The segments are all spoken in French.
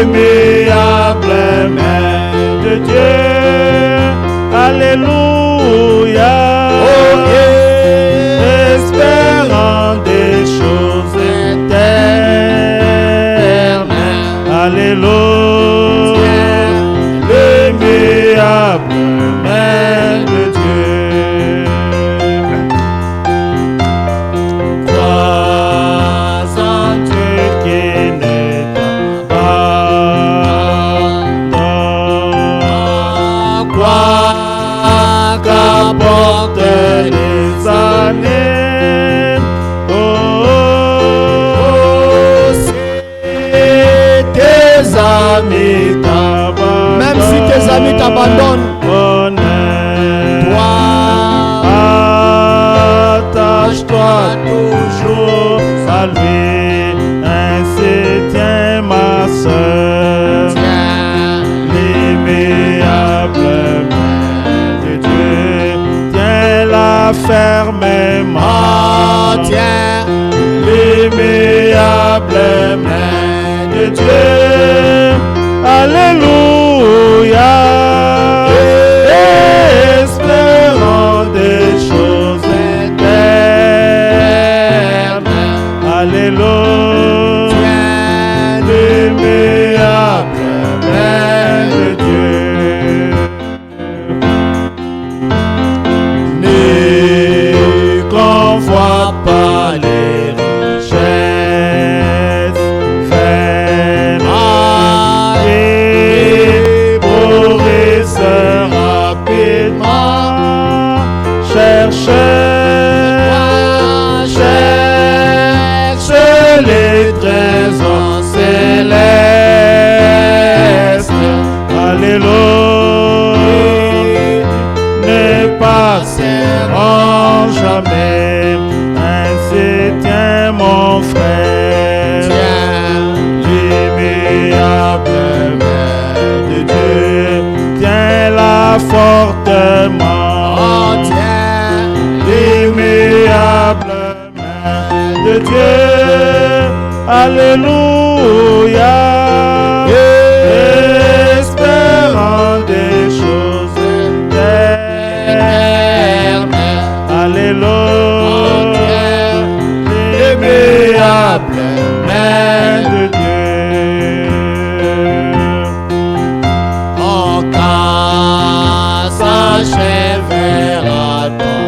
l'immuable main de Dieu. Alléluia. Espérant des choses éternelles. Alléluia. L'immuable main de Dieu. Crois en Dieu qui n'est pas. Crois qu'apporte les années. Oh, si tes amis t'abandonnent, Même si tes amis t'abandonnent, toi, attache-toi toujours à lui. Ainsi tiens ma soeur, l'immuable main de Dieu. Tiens-la fermement, tiens l'immuable main de Dieu. Alléluia. Espérant des choses éternelles. Alléluia. L'immuable main de Dieu. Ne convoite pas les richesses vaines et pourrissent rapidement. Cherche les trésors célestes. Alléluia. Ne passeront jamais. Ainsi tiens mon frère, l'immuable main de Dieu. Tiens-la fortement, tiens l'immuable main de Dieu. Alléluia. Espérant des choses éternelles. Alléluia. L'immuable main de Dieu. En cas s'achèvera ton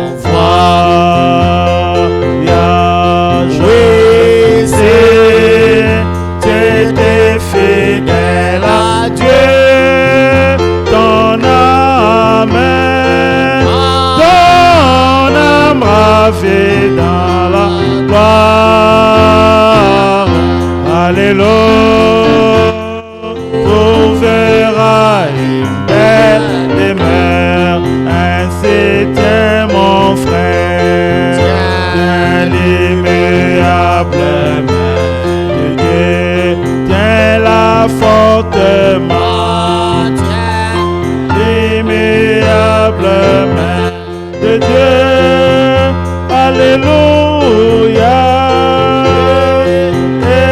voyage. Oui, c'est t'étais fidèle à Dieu. Ton âme ravie dans la gloire. Alléluia. Trouvera une belle demeure. Ainsi tiens mon frère, tiens l'immuable main de Dieu. Tiens-la fortement, tiens l'immuable main de Dieu. Alléluia.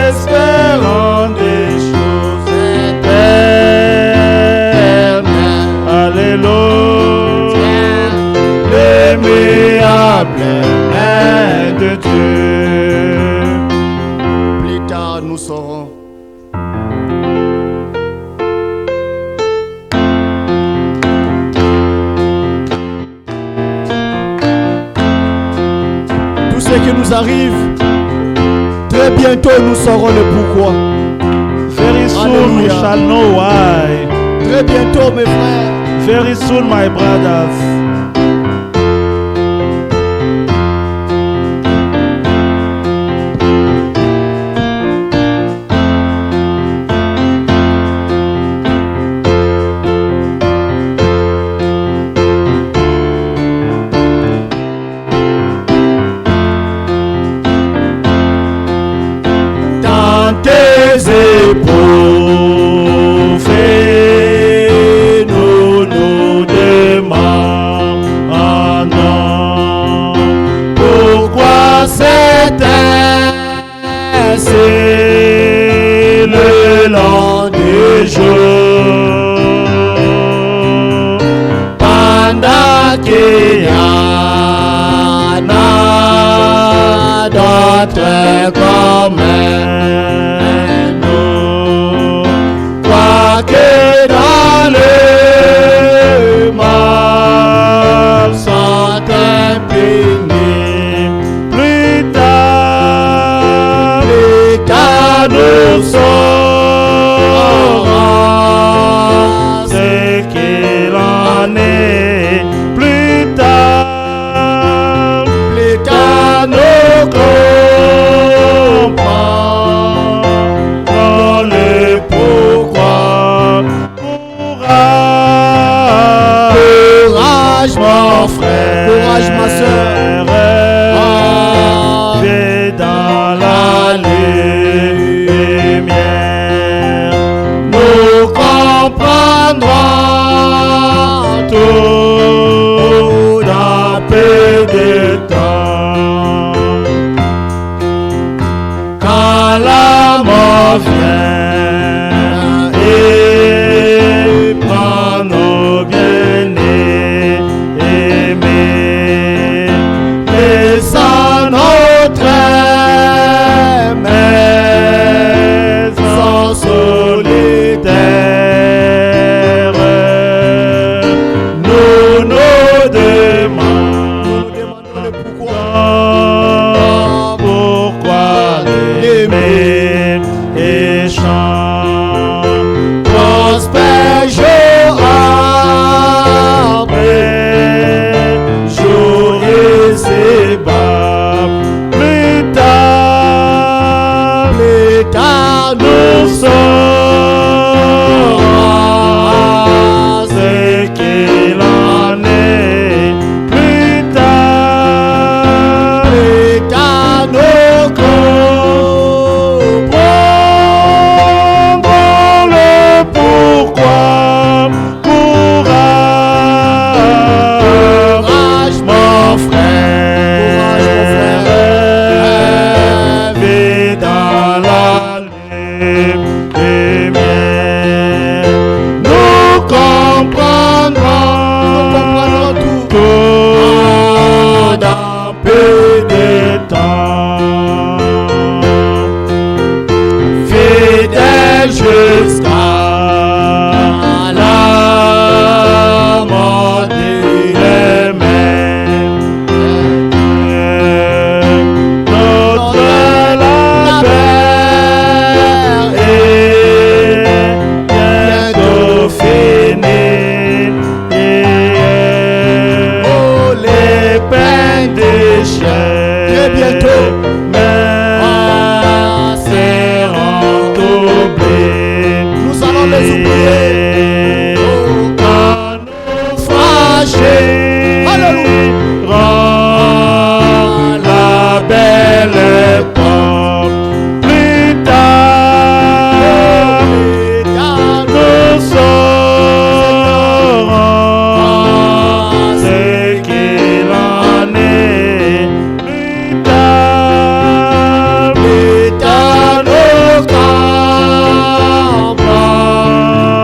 Espérant des choses éternelles. Alléluia. L'immuable main de Dieu. plus tard nous saurons. Tout ce qui nous arrive, très bientôt nous saurons le pourquoi. Very soon we Hallelujah. shall know why. Très bientôt mes frères, Very soon, my brothers. Dans tes éprouves, nous nous demandons jours. Pendant qu'il y en a d'autres comme nous, quoique dans le mal sont impunis, Plus tard, nous saurons c'est qu'il en est. Plus tard, nous comprendrons le pourquoi. Courage mon frère, courage ma soeur. Viens dans la lumière. Nous comprendrons tout dans peu de temps. Quand la mort vient et prend nos bien-aimés, laissant notre maison solitaire, nous demandons le Pourquoi l'aimer et chante. prospère jour après jour et ses bas. Plus tard, Nous saurons ce qu'il en est. Plus tard, nous comprendrons le pourquoi. Courage, mon frère. Vis dans la lumière. Nous comprendrons tout dans peu de temps. Fidèle jusqu'à la mort du même. Notre labeur est bientôt fini. Oh, les peines des chair, Très bientôt. seront oubliées. Nous allons les oublier. Quand nous fâchés, Alléluia. rend la belle époque. Plus tard, nous saurons ce qu'il en est. Plus tard, Nous comprendrons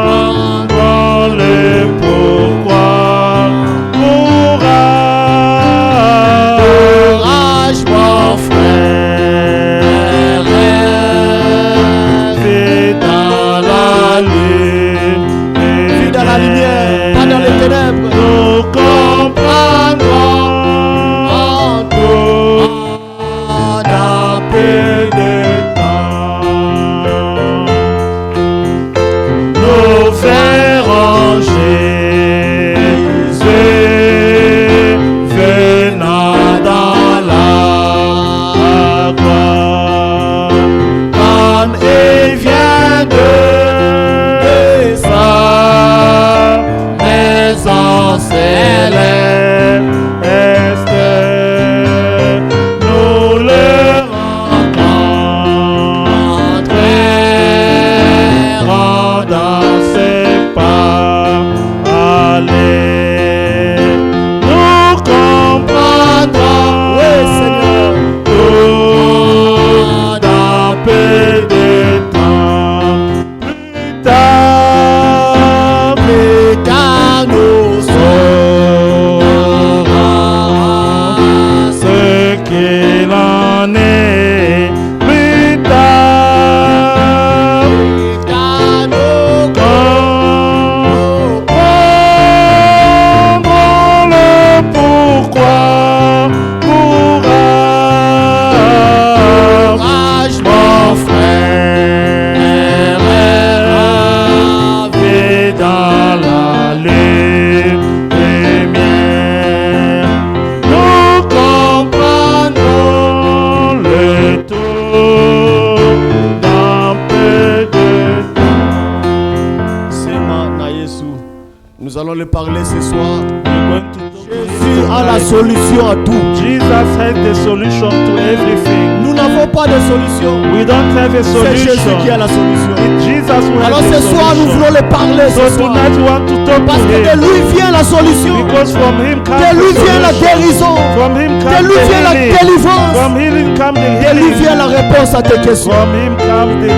Nous allons le parler ce soir. We're going to talk to Jésus him a la tonight. solution à tout. Jesus has the solution to everything. Nous n'avons pas de solution. We don't have a C'est Jésus qui a solution. la solution. It's Jesus who Alors has the ce soir, nous solution. voulons le parler So ce soir. tonight we want to talk Parce to que de him. lui vient la solution. Because from him De comes lui the vient la solution. guérison. From him De comes lui the vient la healing. délivrance. From healing comes the De lui vient healing. la réponse à tes questions. From him comes the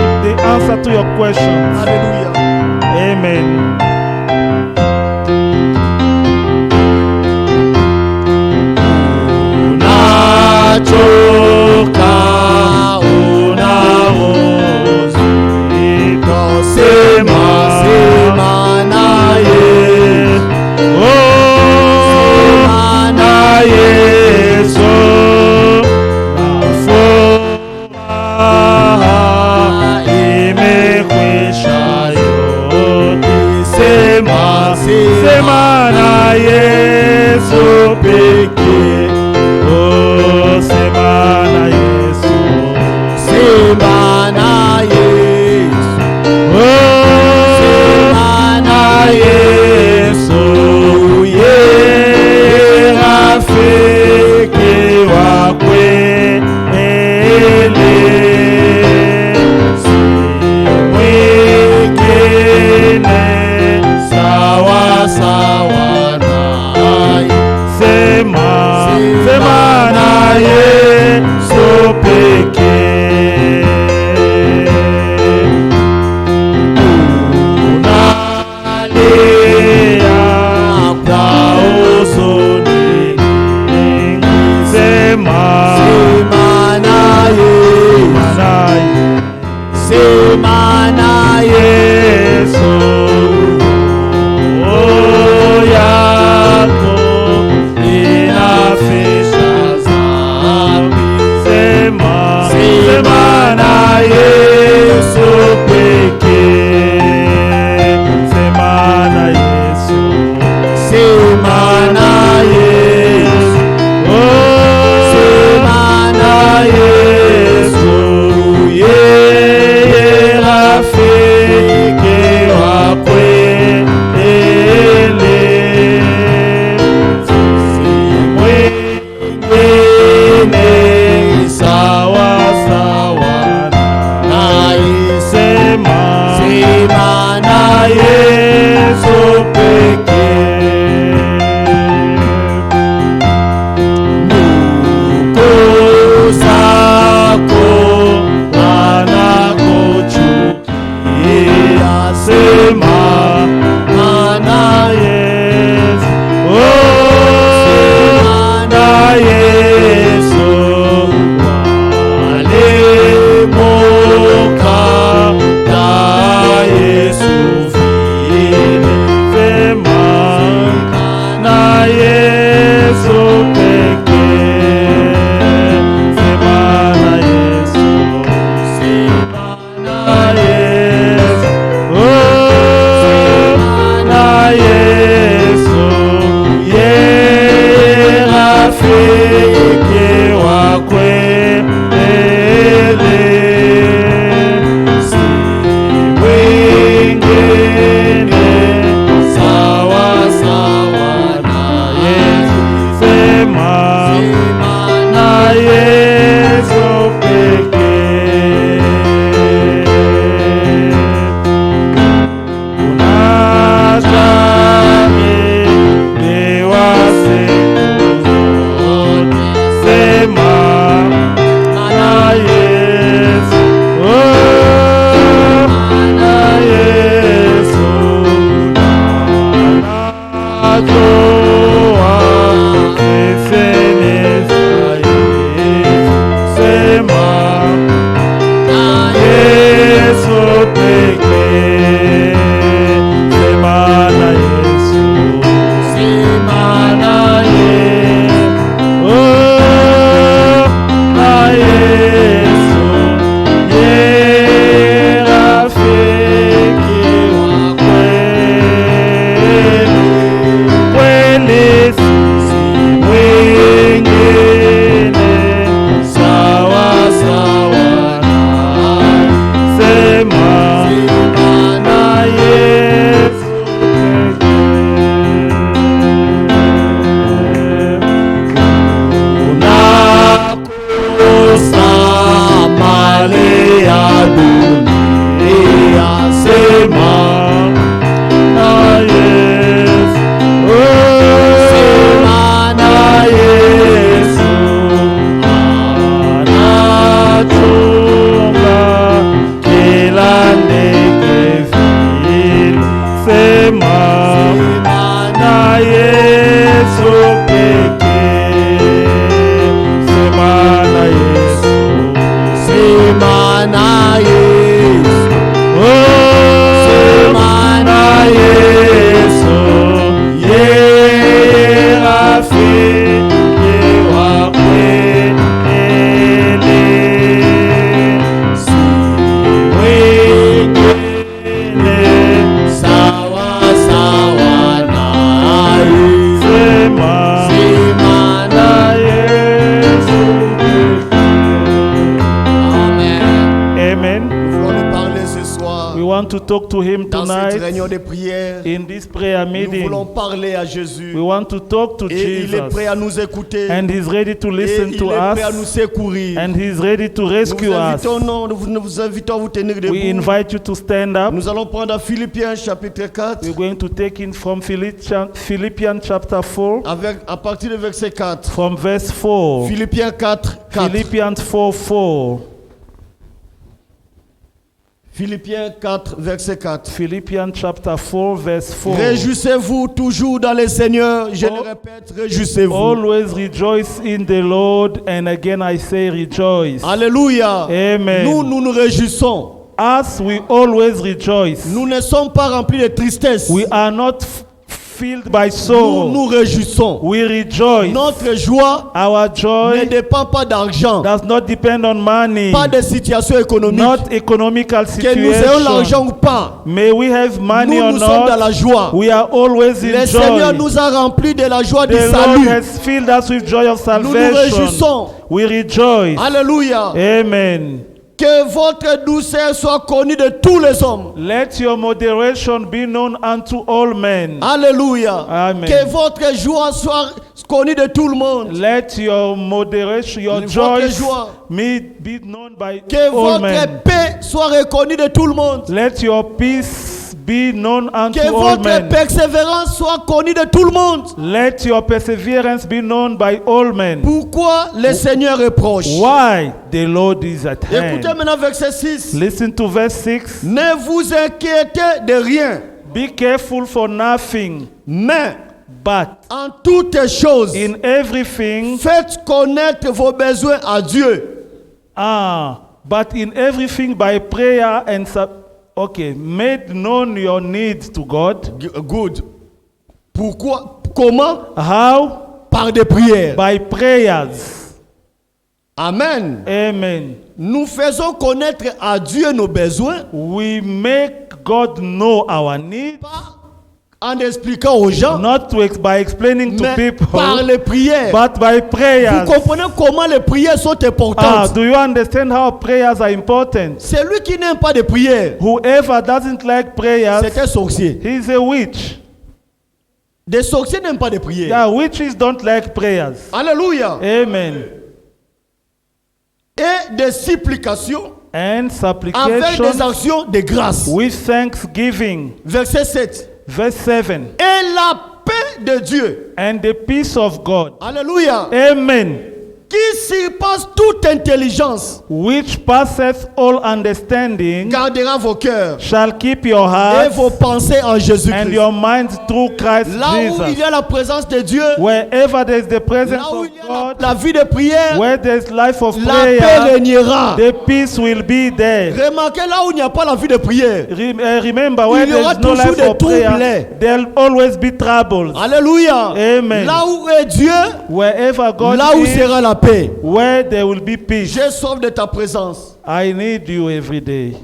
answer to your questions. Alléluia. Amen. Unachoka, unaoza, sema naye. Oh, na Yesu, na furaha imekwisha yote. Sema na Yesu pekee. Oh, sema na Yesu. Sema na Yesu. Oh, Sema na Yesu. Yeye rafiki wa kweli. Si mwingine sawa sawa naye. Sema talk to Him Dans cette tonight. réunion de prière, In this prayer nous voulons meeting, parler à Jésus. we want to talk to Et il est prêt à Jesus. nous écouter. And He's ready to Et listen il to est prêt à nous us. secourir. And He's ready to Nous rescue vous us. invitons, non, nous vous invitons à vous tenir We debout. invite you to stand up. Nous allons prendre Philippiens chapitre 4, We're going to take in from Philippians chapter 4, à partir du verset 4. from verse 4. Philippiens 4, 4. Philippians 4:4. Philippiens 4, verset 4. Philippians chapter 4, verse 4. Réjouissez-vous toujours dans le Seigneur. Je le répète, réjouissez-vous. Always rejoice in the Lord, and again I say rejoice. Alléluia. Amen. Nous nous réjouissons. As we always rejoice, Nous ne sommes pas remplis de tristesse. we are not filled by sorrow. Nous réjouissons. We rejoice. Notre joie Our ne joy dépend pas d'argent, does not depend on money, pas de situation économique. not economical Que nous ayons l'argent situation. ou pas, May we have money nous or sommes dans not, la joie. we are always Le in Seigneur joy. nous a remplis de la joie du The Lord salut. has filled us with joy of Nous nous salvation. réjouissons. We rejoice. Alléluia. Amen. Que votre douceur soit connue de tous les hommes. Let your moderation be known unto all men. Alléluia. Amen. Que votre joie soit connue de tout le monde. Let your moderation, your Votre joy joie. be known by Que all votre men. paix soit reconnue de tout le monde. Let your peace be known unto Que all votre men. persévérance soit connue de tout le monde. Let your perseverance be known by all men. Pourquoi le Seigneur reproche? Why the Lord is at Écoutez hand. maintenant verset 6. Listen to verse 6. Ne vous inquiétez de rien, Be careful for nothing, mais but en toutes choses, in everything, faites connaître vos besoins à Dieu. but in everything by prayer and made known your needs to God. Good. Pourquoi? Comment? How? Par des prières. By prayers. Amen. Amen. Nous faisons connaître à Dieu nos besoins, We make God know our needs, pas en expliquant aux gens, not by explaining to mais people, par les prières. but by prayers. Vous comprenez comment les prières sont importantes? Do you understand how prayers are important? Celui qui n'aime pas de prières, Whoever doesn't like prayers, c'est un sorcier. he's a witch. Des sorciers n'aiment pas de prières. Yeah, witches don't like prayers. Alléluia. Amen. Et des supplications And avec supplication des actions de grâce. with thanksgiving. Verset 7. Verse 7. Et la paix de Dieu. And the peace of God. Alléluia. Amen. Qui surpasse toute intelligence, Which passeth all understanding, gardera vos cœurs shall keep your et hearts vos pensées en and Jésus-Christ. your minds through Christ Là où il y Jesus. a la présence de Dieu, Wherever there is the presence là où of il y a God, la vie de prière, where there is life of la paix prayer, régnera. the peace will be there. Remarquez là où il n'y a pas la vie de prière. Remember, where Il y there aura is no toujours life des of prayer, troubles. there'll always be troubles. Alléluia. Amen. Là où est Dieu, Wherever God là où is, sera la paix. where there will be peace. J'ai soif de ta présence. I need you every day.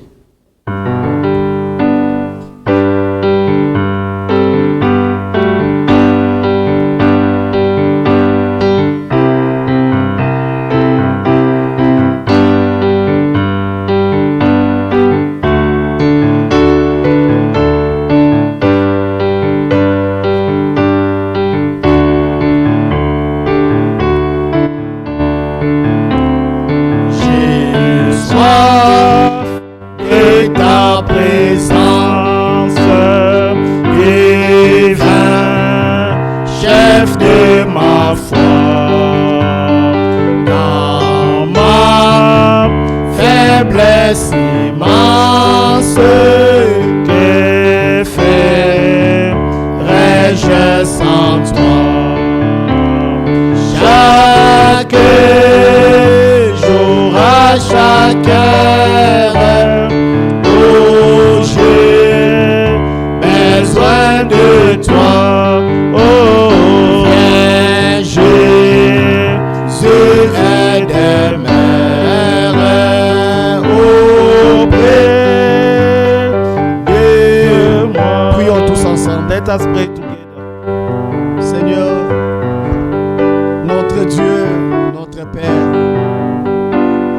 J'ai soif de ta présence, divin chef de ma foi. Dans ma faiblesse immense, que ferais-je sans toi? Chaque jour, à chaque heure, oh, j'ai besoin de toi. Oh, viens, Jésus, aide-moi auprès de moi. Prions tous ensemble. Let us pray together. Seigneur, notre Dieu, notre Père,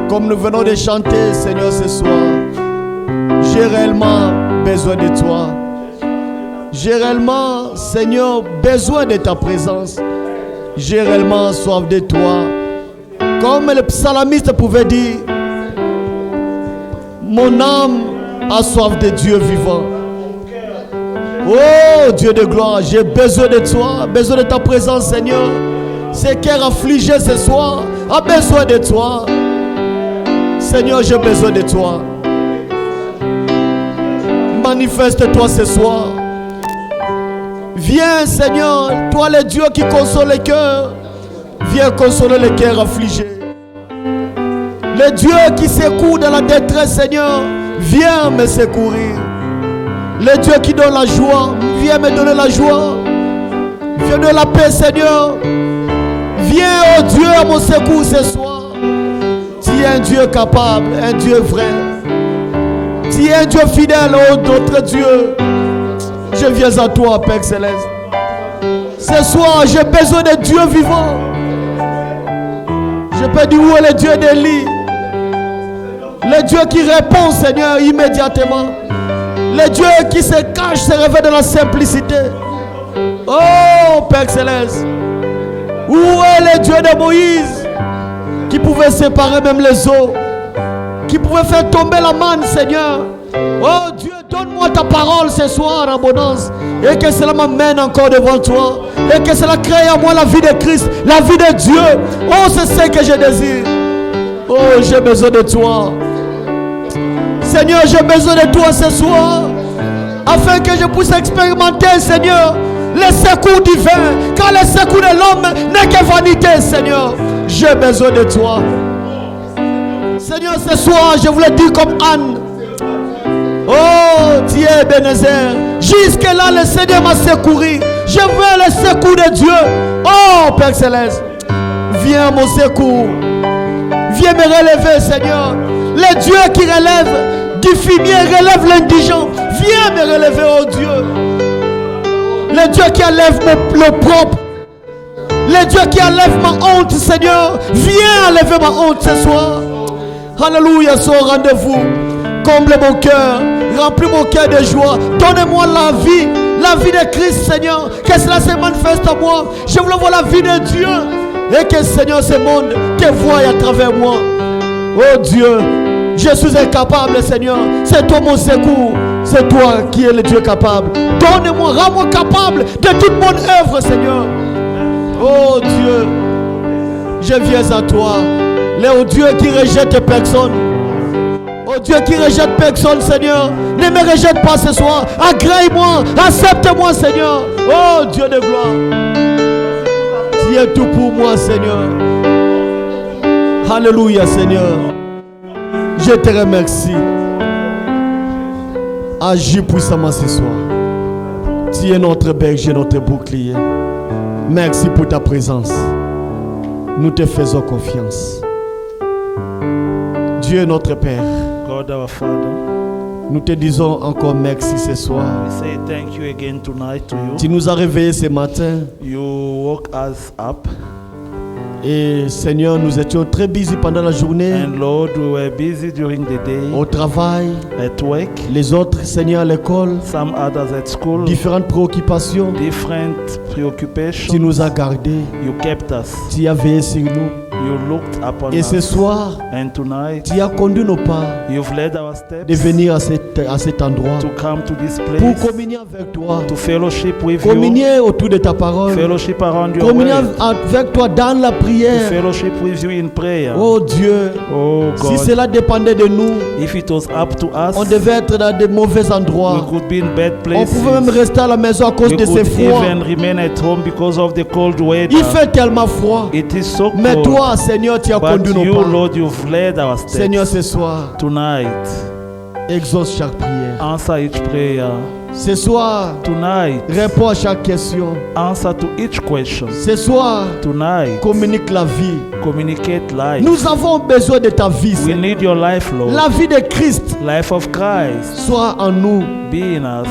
comme nous venons de chanter, Seigneur, ce soir, j'ai réellement besoin de toi. J'ai réellement, Seigneur, besoin de ta présence. J'ai réellement soif de toi. Comme le psalamiste pouvait dire, mon âme a soif de Dieu vivant. Oh Dieu de gloire, j'ai besoin de toi, besoin de ta présence, Seigneur. Ce cœur affligé ce soir a besoin de toi. Seigneur, j'ai besoin de toi. Manifeste-toi ce soir. Viens, Seigneur, toi le Dieu qui console les cœurs. Viens consoler les cœurs affligés. Le Dieu qui secoue dans la détresse, Seigneur, viens me secourir. Le Dieu qui donne la joie, viens me donner la joie. Viens donner la paix, Seigneur. Viens, oh Dieu, à mon secours ce soir. Tu es un Dieu capable, un Dieu vrai. Tu es un Dieu fidèle, oh notre Dieu. Je viens à toi, Père Céleste. Ce soir, j'ai besoin de Dieu vivant. Je peux dire où est le Dieu d'Élie. Le Dieu qui répond, Seigneur, immédiatement. Le Dieu qui se cache, se révèle dans la simplicité. Oh, Père Céleste. Où est le Dieu de Moïse qui pouvait séparer même les eaux, qui pouvait faire tomber la manne, Seigneur. Oh Dieu, donne-moi ta parole ce soir en abondance et que cela m'amène encore devant toi et que cela crée en moi la vie de Christ, la vie de Dieu. Oh, c'est ce que je désire. Oh, j'ai besoin de toi. Seigneur, j'ai besoin de toi ce soir afin que je puisse expérimenter, Seigneur, les secours divins, car le secours de l'homme n'est que vanité, Seigneur. J'ai besoin de toi. Seigneur, ce soir, je voulais dire comme Anne. Oh, Dieu Ebenezer, jusque-là, le Seigneur m'a secouru. Je veux le secours de Dieu. Oh, Père Céleste, viens à mon secours. Viens me relever, Seigneur. Le Dieu qui relève, du fumier relève l'indigent. Viens me relever, oh Dieu. Le Dieu qui enlève le propre. Le Dieu qui enlève ma honte, Seigneur. Viens enlever ma honte ce soir. Alléluia, sois au rendez-vous. Comble mon cœur. Remplis mon cœur de joie. Donne-moi la vie de Christ, Seigneur. Que cela se manifeste en moi. Je voulais voir la vie de Dieu. Et que, Seigneur, ce monde te voie à travers moi. Oh Dieu, je suis incapable, Seigneur. C'est toi mon secours. C'est toi qui es le Dieu capable. Donne-moi, rends-moi capable de toute mon œuvre, Seigneur. Oh Dieu, je viens à toi. Le Dieu qui rejette personne. Oh Dieu qui rejette personne, Seigneur. Ne me rejette pas ce soir. Agrée-moi, accepte-moi, Seigneur. Oh Dieu de gloire. Tu es tout pour moi, Seigneur. Alléluia, Seigneur. Je te remercie. Agis puissamment ce soir. Tu es notre berger, notre bouclier. Merci pour ta présence. Nous te faisons confiance. Dieu notre Père. God our Father, Nous te disons encore merci ce soir. we say thank you again tonight to you. Tu nous as réveillés ce matin. You woke us up, Et Seigneur, nous étions très busy pendant la journée. and Lord, we were busy during the day, Au travail. at work, Les autres, Seigneur, à l'école. some others at school, Différentes préoccupations. different Tu preoccupations. nous as gardés. You kept us. Tu as veillé sur nous. You looked upon Et ce us. soir, And tonight, tu as conduit nos pas you've led our de steps venir à cet endroit to come to this pour place, communier avec toi. to fellowship with you, Communier autour de ta parole. fellowship around your Communier word, avec toi dans la to prière. fellowship with you in prayer. Oh Dieu, Oh si God, cela dépendait de nous, if it was up to us, on devait être dans de mauvais we endroits. could be in bad On places. pouvait même rester à la maison à cause We de ces could froids. even remain at home because of the cold weather. Il fait tellement froid. It is so Mais cold. toi, Seigneur, tu as But conduit you, nos pas. Lord, you've led our steps. Seigneur, ce soir, Tonight, exauce chaque prière. answer each prayer. Ce soir, Tonight, réponds à chaque question. answer to each question. Ce soir, Tonight, communique la vie. communicate life. Nous avons besoin de ta vie, We Seigneur. need your life, Lord. La vie de Christ Life of Christ. soit en nous Be in us.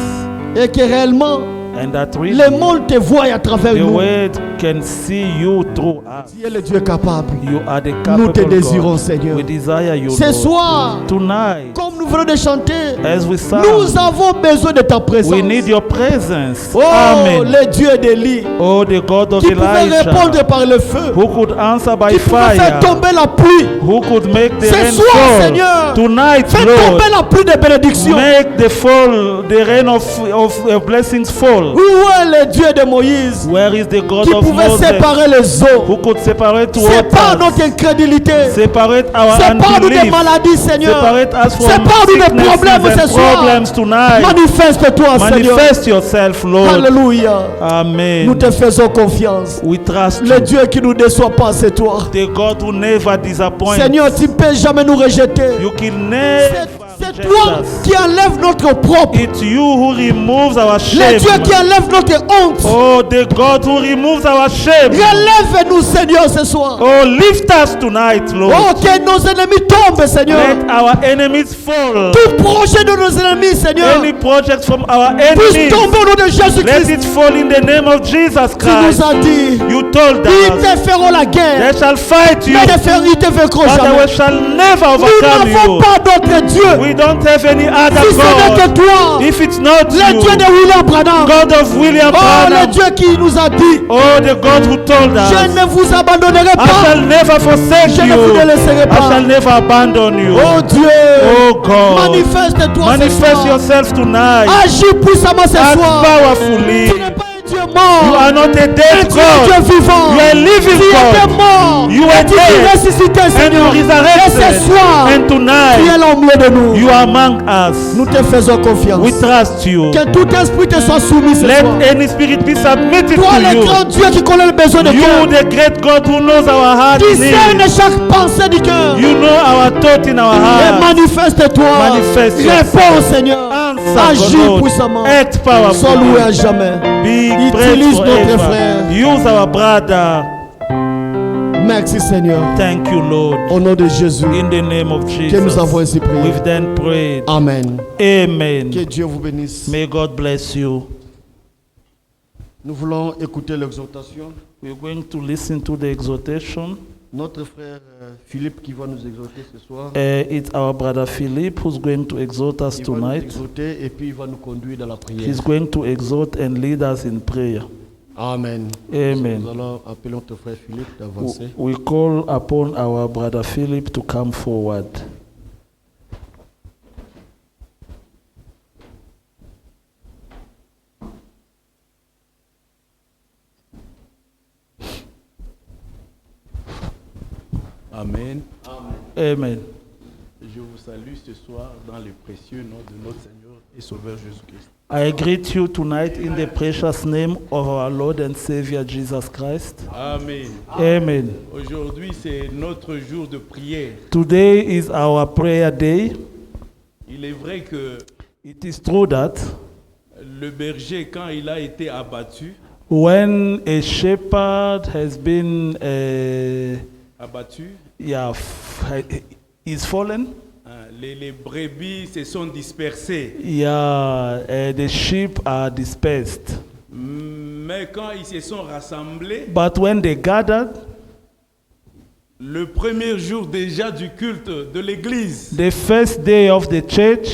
et que réellement, And that les really mondes te voient à travers the nous. world can see you through us. Tu es le Dieu capable. You are the Nous te capable désirons, God. Seigneur. We desire you, Ce Lord. soir, Tonight, comme nous venons de chanter, as we sing, nous avons besoin de ta présence. we need your presence. Oh, Amen. le Dieu d'Élie, Oh, the God of qui pouvait répondre Elijah, par le feu, who could answer by qui pouvait faire fire, tomber la pluie. who could make the Ce rain soir, fall. Seigneur, Tonight, fais Lord, tomber la pluie de bénédiction. make the rain of blessings fall. Où est le Dieu de Moïse, Where is the God qui of pouvait Moses, séparer les eaux? who could separate C'est pas waters, notre incrédulité. separate our C'est pas nous des unbelief, maladies, Seigneur. separate us C'est from pas nous des sicknesses problèmes and ce soir. problems tonight. Manifeste-toi, Seigneur. Manifest yourself, Lord. Alléluia. Nous Amen. te faisons confiance. We trust Le you. Dieu qui nous déçoit pas, c'est toi. The God who never disappoints. Seigneur, tu ne peux jamais nous rejeter. You can never C'est reject toi us. qui enlève notre propre. It's you who removes our Le shame. Dieu qui enlève notre honte. Oh, the God who removes our shame. Relève-nous, Seigneur, ce soir. Oh, lift us tonight, Lord. Oh, que nos ennemis tombent, Seigneur. Let our enemies fall. Tout projet de nos ennemis, Seigneur, Any project from our puisse enemies, tomber au nom de let Jésus-Christ. it fall in the name of Jesus Tu nous Christ. as dit, You told ils us te feront la guerre, they shall fight you, mais ils te vaincront but jamais. they shall never Nous overcome n'avons you. pas d'autre Dieu. We don't have any other Si ce n'est que God. toi, If it's not le Dieu you, de William Branham. God of William Oh, le Branham, Dieu qui nous a dit, oh, the God who told je us, ne vous abandonnerai I pas. shall never forsake Je ne you. vous délaisserai I pas. shall never abandon you. Oh Dieu, Oh God, manifeste-toi ce manifest soir. yourself tonight. Agis puissamment ce Act soir. powerfully. Tu n'es pas un Dieu You mort. are not a Tu es dead un God. Dieu vivant. You are a living Tu étais God. mort. You Et are tu es dead. ressuscité, And you Seigneur. Et resurrected. ce soir, And tu es tonight, là au milieu de nous. you are among us. Nous te faisons confiance. We trust you. Que tout esprit te soit soumis ce Let soir. any spirit be submitted Toi, to le you. grand Dieu qui connaît le besoin de You, cœur. the great God who knows our heart Discerne needs. chaque pensée du cœur. You know our thought in our Et heart. manifeste-toi. Manifeste Réponds, yourself. Seigneur. Answer, Agis God. puissamment. Act Sois loué à powerfully. jamais. Be praised Utilise notre forever. frère. Use our brother. Merci, Seigneur. Thank you, Lord. Au nom de Jésus. In the name of Que nous Jesus. avons ainsi prié. We've then prayed. Amen. Amen. Que Dieu vous bénisse. May God bless you. Nous voulons écouter l'exhortation. We're going to listen to the exhortation. Notre frère Philippe qui va nous exhorter ce soir. It's our brother Philip who's going to exhort us Il va nous tonight. exhorter et puis il va nous conduire dans la prière. He's going to exhort and lead us in prayer. Amen. Amen. Nous allons appeler notre frère Philippe d'avancer. We call upon our brother Philip to come forward. Amen. Amen. Je vous salue ce soir dans le précieux nom de notre Seigneur et Sauveur Jésus-Christ. I greet you tonight in the precious name of our Lord and Savior Jesus Christ. Amen. Amen. Aujourd'hui, c'est notre jour de prière. Today is our prayer day. Il est vrai que It is true that le berger, quand il a été abattu, when a shepherd has been is fallen, les brebis se sont dispersées. the sheep are dispersed. Mais quand ils se sont rassemblés, But when they gathered, le premier jour déjà du culte de l'église, the first day of the church,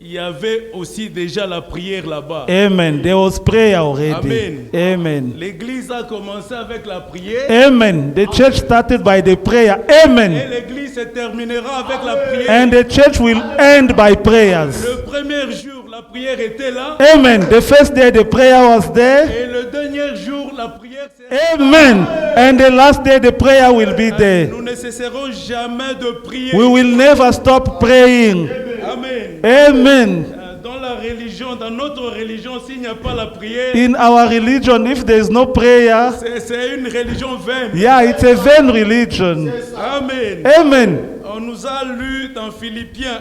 il y avait aussi déjà la prière là-bas. amen, there was prayer already. Amen. Amen. L'église a commencé avec la prière. Amen. The church started by the prayer. Et Amen. l'église se terminera avec la prière. And the church will end by prayers. Le premier jour, la prière était là. Amen. The first day the prayer was there. Et le dernier jour, la prière sera. Amen. And the last day the prayer will be there. Nous ne cesserons jamais de prier. We will never stop praying. Amen. Amen. Dans la religion, dans notre religion, s'il n'y a pas la prière, In our religion, if there is no prayer, c'est une religion vaine. yeah, it's a vain religion. Amen. Amen. On nous a lu dans Philippiens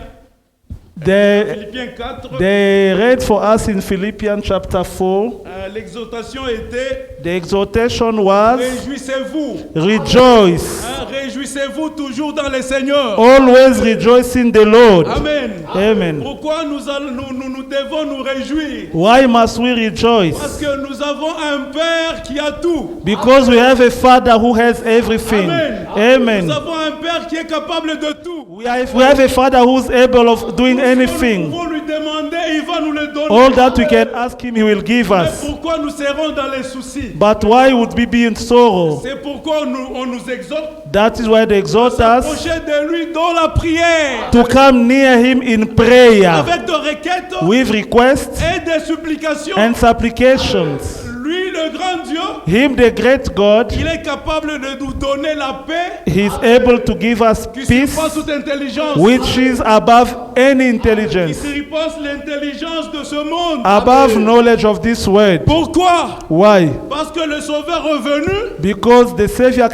They, 4. they read for us in Philippians chapter 4. l'exhortation était The exhortation was, réjouissez-vous. rejoice. Hein, réjouissez-vous toujours dans le Seigneur. Always rejoice in the Lord. Amen. Amen. Pourquoi nous devons nous réjouir? Why must we rejoice? Parce que nous avons un Père qui a tout. Because we have a Father who has everything. Amen. Amen. Nous avons un Père qui est capable de tout. We have a Father who's able of doing Nous anything. pouvons lui demander, il va nous le donner. All that we can ask Him, He will give Mais us. pourquoi nous serons dans les soucis? But why would we be in sorrow? C'est pourquoi on nous exhorte That is why they exhort us d'approcher de lui dans la prière, to come near Him in prayer avec des requêtes with requests et des supplications. and supplications. Lui, le grand Dieu, Him, the great God, il est capable de nous donner la paix He is able to give us qui peace, surpasse toute intelligence, which is above any qui intelligence, surpasse l'intelligence de ce monde. above knowledge of this world. Pourquoi? Why? Parce que le Sauveur revenu, Because the Savior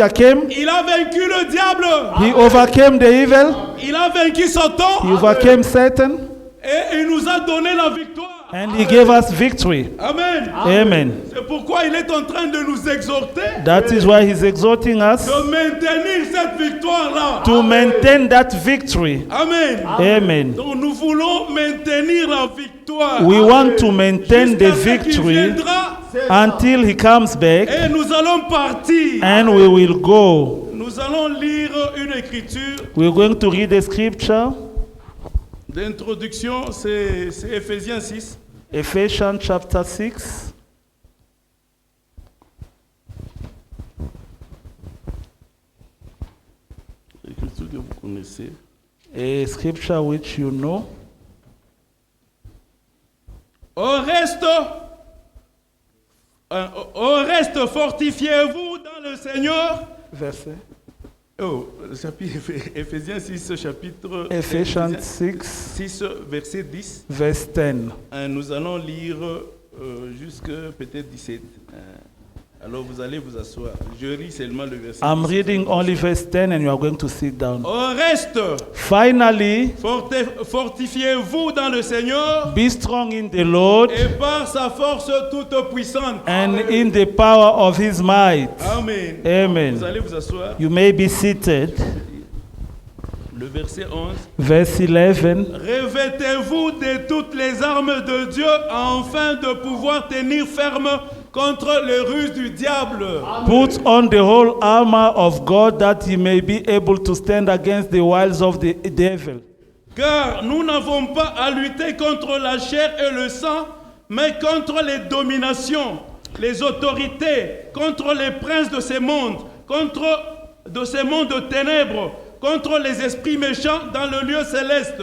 came, il a vaincu le diable, He overcame the evil, il a vaincu Satan He overcame Satan, et il nous a donné la victoire. and He gave us victory. Amen. Amen. C'est pourquoi il est en train de nous exhorter That is why He's exhorting us de maintenir cette victoire-là. to maintain that victory. Amen. Amen. Donc nous voulons maintenir la victoire. We want to maintain the Jusqu'à ce qu'il victory viendra, until He comes back, et nous allons partir. and we will go. Nous allons lire une écriture We're going to read the scripture, d'introduction, c'est Éphésiens 6. Ephesians chapter 6. L'écriture que vous connaissez. A scripture which you know. Au reste, fortifiez-vous dans le Seigneur. Verset. Oh, chapitre, Éphésiens 6, chapitre Ephesians Éphésiens 6, 6, verset 10. verse 10. Nous allons lire jusque peut-être 17. Alors vous allez vous asseoir. Je lis seulement le verset. I'm reading only verse 10 and you are going to sit down. Au reste, Finally, fortifiez-vous dans le Seigneur be strong in the Lord et par sa force toute puissante. and in the power of His might. Amen. Amen. Vous allez vous asseoir. You may be seated. Le verset 11. Verse 11. Revêtez-vous de toutes les armes de Dieu afin de pouvoir tenir ferme contre les ruses du diable. Put on the whole armor of God that ye may be able to stand against the wiles of the devil. Car nous n'avons pas à lutter contre la chair et le sang, mais contre les dominations, les autorités, contre les princes de ces mondes, de ces mondes de ténèbres, contre les esprits méchants dans le lieu céleste.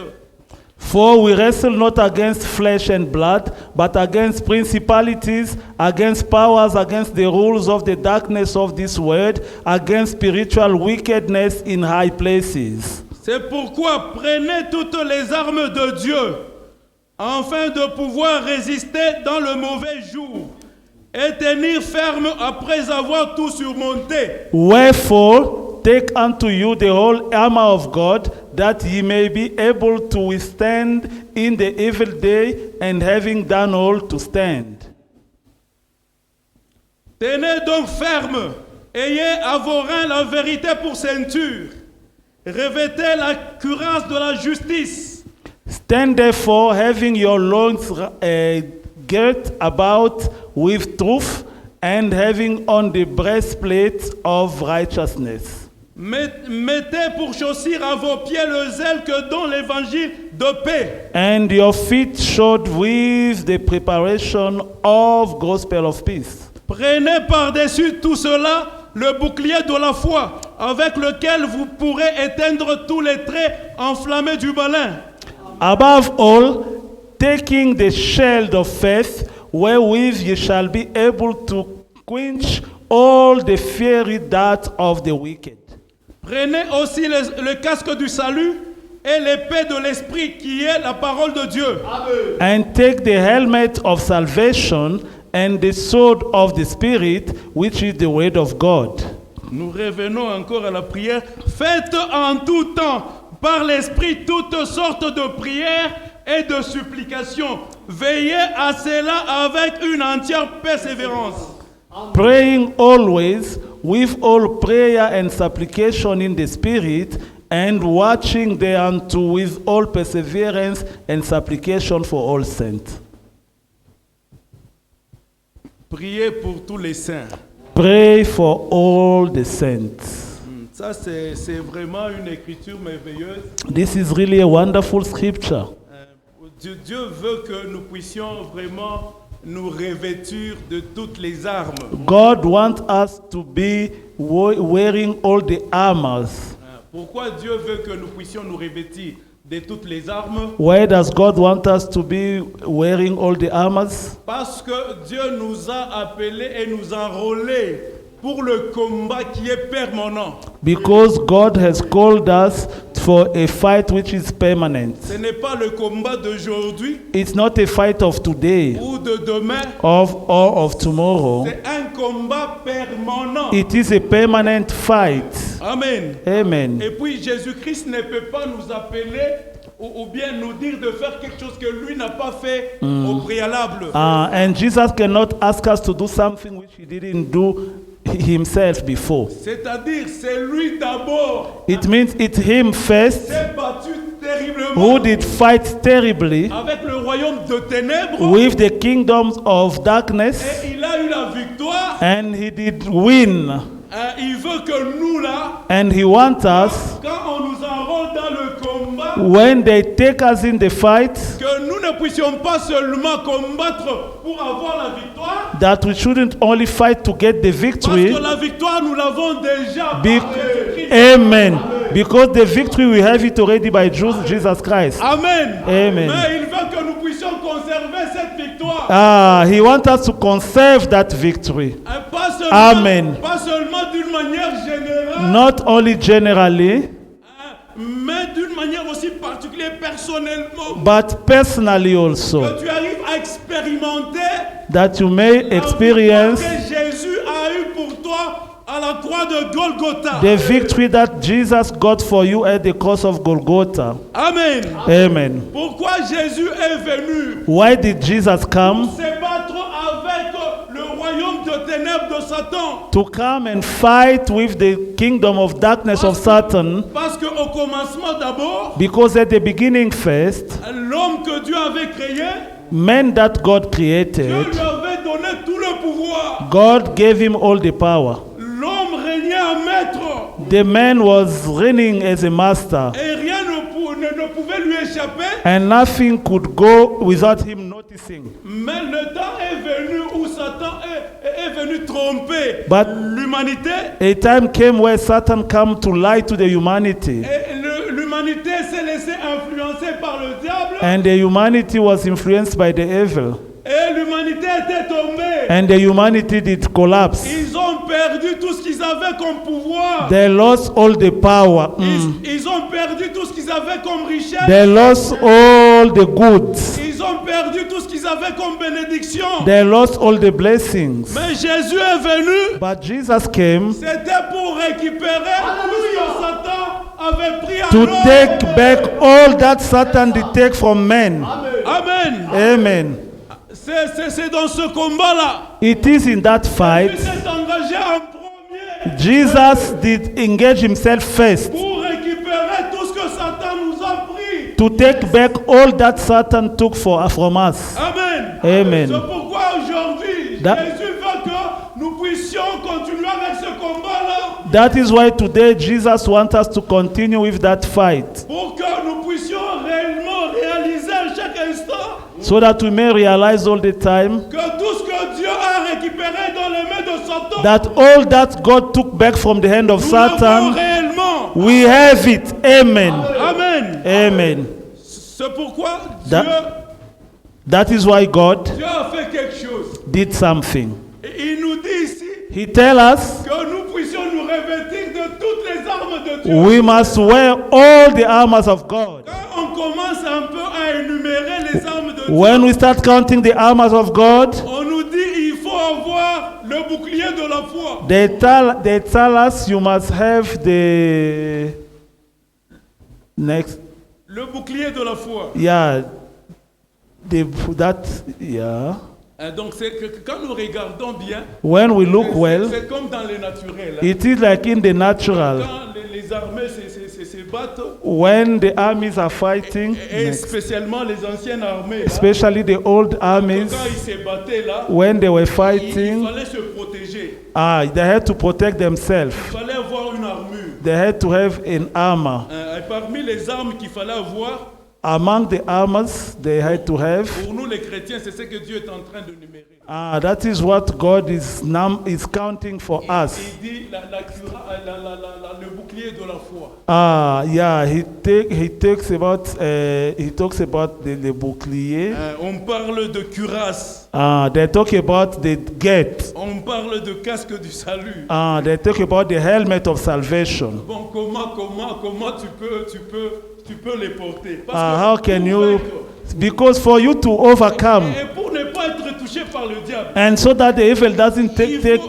For we wrestle not against flesh and blood, but against principalities, against powers, against the rules of the darkness of this world, against spiritual wickedness in high places. C'est pourquoi prenez toutes les armes de Dieu, afin de pouvoir résister dans le mauvais jour, et tenir ferme après avoir tout surmonté. Wherefore, take unto you the whole armor of God, that ye may be able to withstand in the evil day, and having done all, to stand. Tenez donc ferme, ayez à vos reins la vérité pour ceinture, revêtez la cuirasse de la justice. Stand therefore, having your loins girt about with truth, and having on the breastplate of righteousness. Mettez pour chaussure à vos pieds le zèle que donne l'évangile de paix. And your feet shod with the preparation of gospel of peace. Prenez par-dessus tout cela le bouclier de la foi, avec lequel vous pourrez éteindre tous les traits enflammés du malin. Above all, taking the shield of faith, wherewith ye shall be able to quench all the fiery darts of the wicked. Prenez aussi le casque du salut et l'épée de l'esprit qui est la parole de Dieu. Amen. And take the helmet of salvation and the sword of the Spirit, which is the word of God. Nous revenons encore à la prière. Faites en tout temps, par l'esprit, toutes sortes de prières et de supplications veillez à cela avec une entière persévérance. Praying always with all prayer and supplication in the Spirit, and watching thereunto with all perseverance and supplication for all saints. Priez pour tous les saints. Pray for all the saints. Ça, c'est vraiment une écriture merveilleuse. This is really a wonderful scripture. Dieu veut que nous puissions vraiment nous revêtir de toutes les armes. God wants us to be wearing all the armors. Pourquoi Dieu veut que nous puissions nous revêtir de toutes les armes? Why does God want us to be wearing all the armors? Parce que Dieu nous a appelés et nous a enrôlés pour le combat qui est permanent. Because God has called us for a fight which is permanent. Ce n'est pas le combat d'aujourd'hui It's not a fight of today ou de demain. or of tomorrow. C'est un combat permanent. It is a permanent fight. Amen. Amen. Et puis Jésus-Christ ne peut pas nous appeler ou bien nous dire de faire quelque chose que lui n'a pas fait au préalable. And Jesus cannot ask us to do something which he didn't do himself before. C'est-à-dire, c'est lui d'abord It means it's him first qui s'est battu terriblement who did fight terribly avec le royaume de ténèbres with the kingdoms of darkness, et il a eu la victoire. and he did win. Il veut que nous là, And he wants us, quand on nous enrôle dans le combat, when they take us in the fight, que nous ne puissions pas seulement combattre pour avoir la victoire, that we shouldn't only fight to get the parce victory. que la victoire nous l'avons déjà Be- par Jésus-Christ. Amen. Because the victory we have it already by Jesus Christ. Amen. Amen. Mais il veut que nous puissions conserver cette victoire. He wants us to conserve that victory. Amen. Pas seulement d'une manière générale, Not only generally, mais d'une manière aussi particulière, personnellement. but personally also. Que tu arrives à expérimenter That you may la experience victoire que Jésus a eu pour toi à la croix de Golgotha. the victory that Jesus got for you at the cross of Golgotha. Amen. Amen. Pourquoi Jésus est venu? Why did Jesus come? Se battre avec le royaume de ténèbres de Satan. To come and fight with the kingdom of darkness of Satan. Parce qu'au commencement d'abord, Because at the beginning first, l'homme que Dieu avait créé, man that God Dieu created, lui avait donné tout le pouvoir. God gave him all the power. L'homme régnait en maître The man was reigning as a master, et rien ne pouvait lui échapper. and nothing could go without him noticing. Mais le temps est venu où Satan est venu tromper But l'humanité a time came where Satan came to lie to the humanity, et l'humanité s'est laissée influencer par le diable and the humanity was influenced by the evil, et l'humanité était tombée. and the humanity did collapse. Ils ont perdu tout ce qu'ils avaient comme pouvoir. They lost all the power. Ils ont perdu tout ce qu'ils avaient comme richesse. They lost all the goods. Ils ont perdu tout ce qu'ils avaient comme bénédiction. They lost all the blessings. Mais Jésus est venu. But Jesus came C'était pour récupérer tout ce que Satan avait pris à to l'homme. take back all that Satan did take from men. Amen. Amen. C'est dans ce combat-là. It is in that Il fight s'est engagé en premier Jesus did engage himself first pour récupérer tout ce que Satan nous a pris. to take back all that Satan took from us. Amen. Amen. C'est pourquoi aujourd'hui, That- Jésus veut que nous puissions continuer avec ce combat-là That is why today Jesus wants us to continue with that fight, pour que nous puissions réellement réaliser à chaque instant so that we may realize all the time que tout ce que Dieu a récupéré dans les mains de Satan, that all that God took back from the hand of nous l'avons Satan, réellement. we have it. Amen. Amen. Amen. C'est pourquoi That is why God Dieu a fait quelque chose. did something. Et il nous dit ici He tells us que nous puissions nous revêtir de toutes les armes de Dieu. we must wear all the armors of God. Quand on commence un peu à énumérer les armes de Dieu, When we start counting the armors of God, on nous dit il faut avoir le bouclier de la foi. they tell us you must have the next, Le bouclier de la foi. yeah, Yeah. Donc c'est que quand nous regardons bien, When we look well, c'est comme dans le naturel. Hein. it is like in the natural. Quand les armées se battent, When the armies are fighting, et spécialement les anciennes armées, là, especially the old quand armies, ils se battaient là, when they were il fighting, fallait se protéger. they had to protect themselves. Il fallait avoir une armure. They had to have an armor. Et parmi les armes qu'il fallait avoir, Among the armors they had to have, pour nous les chrétiens, c'est ce que Dieu est en train de numérer. that is what God is counting for us. Il dit le bouclier de la foi. Yeah, he talks about the bouclier. On parle de cuirasse. They talk about the gate. On parle de casque du salut. They talk about the helmet of salvation. Bon, comment tu peux les porter? How can you? Because for you to overcome, Et pour ne pas être touché par le diable, and so that the evil doesn't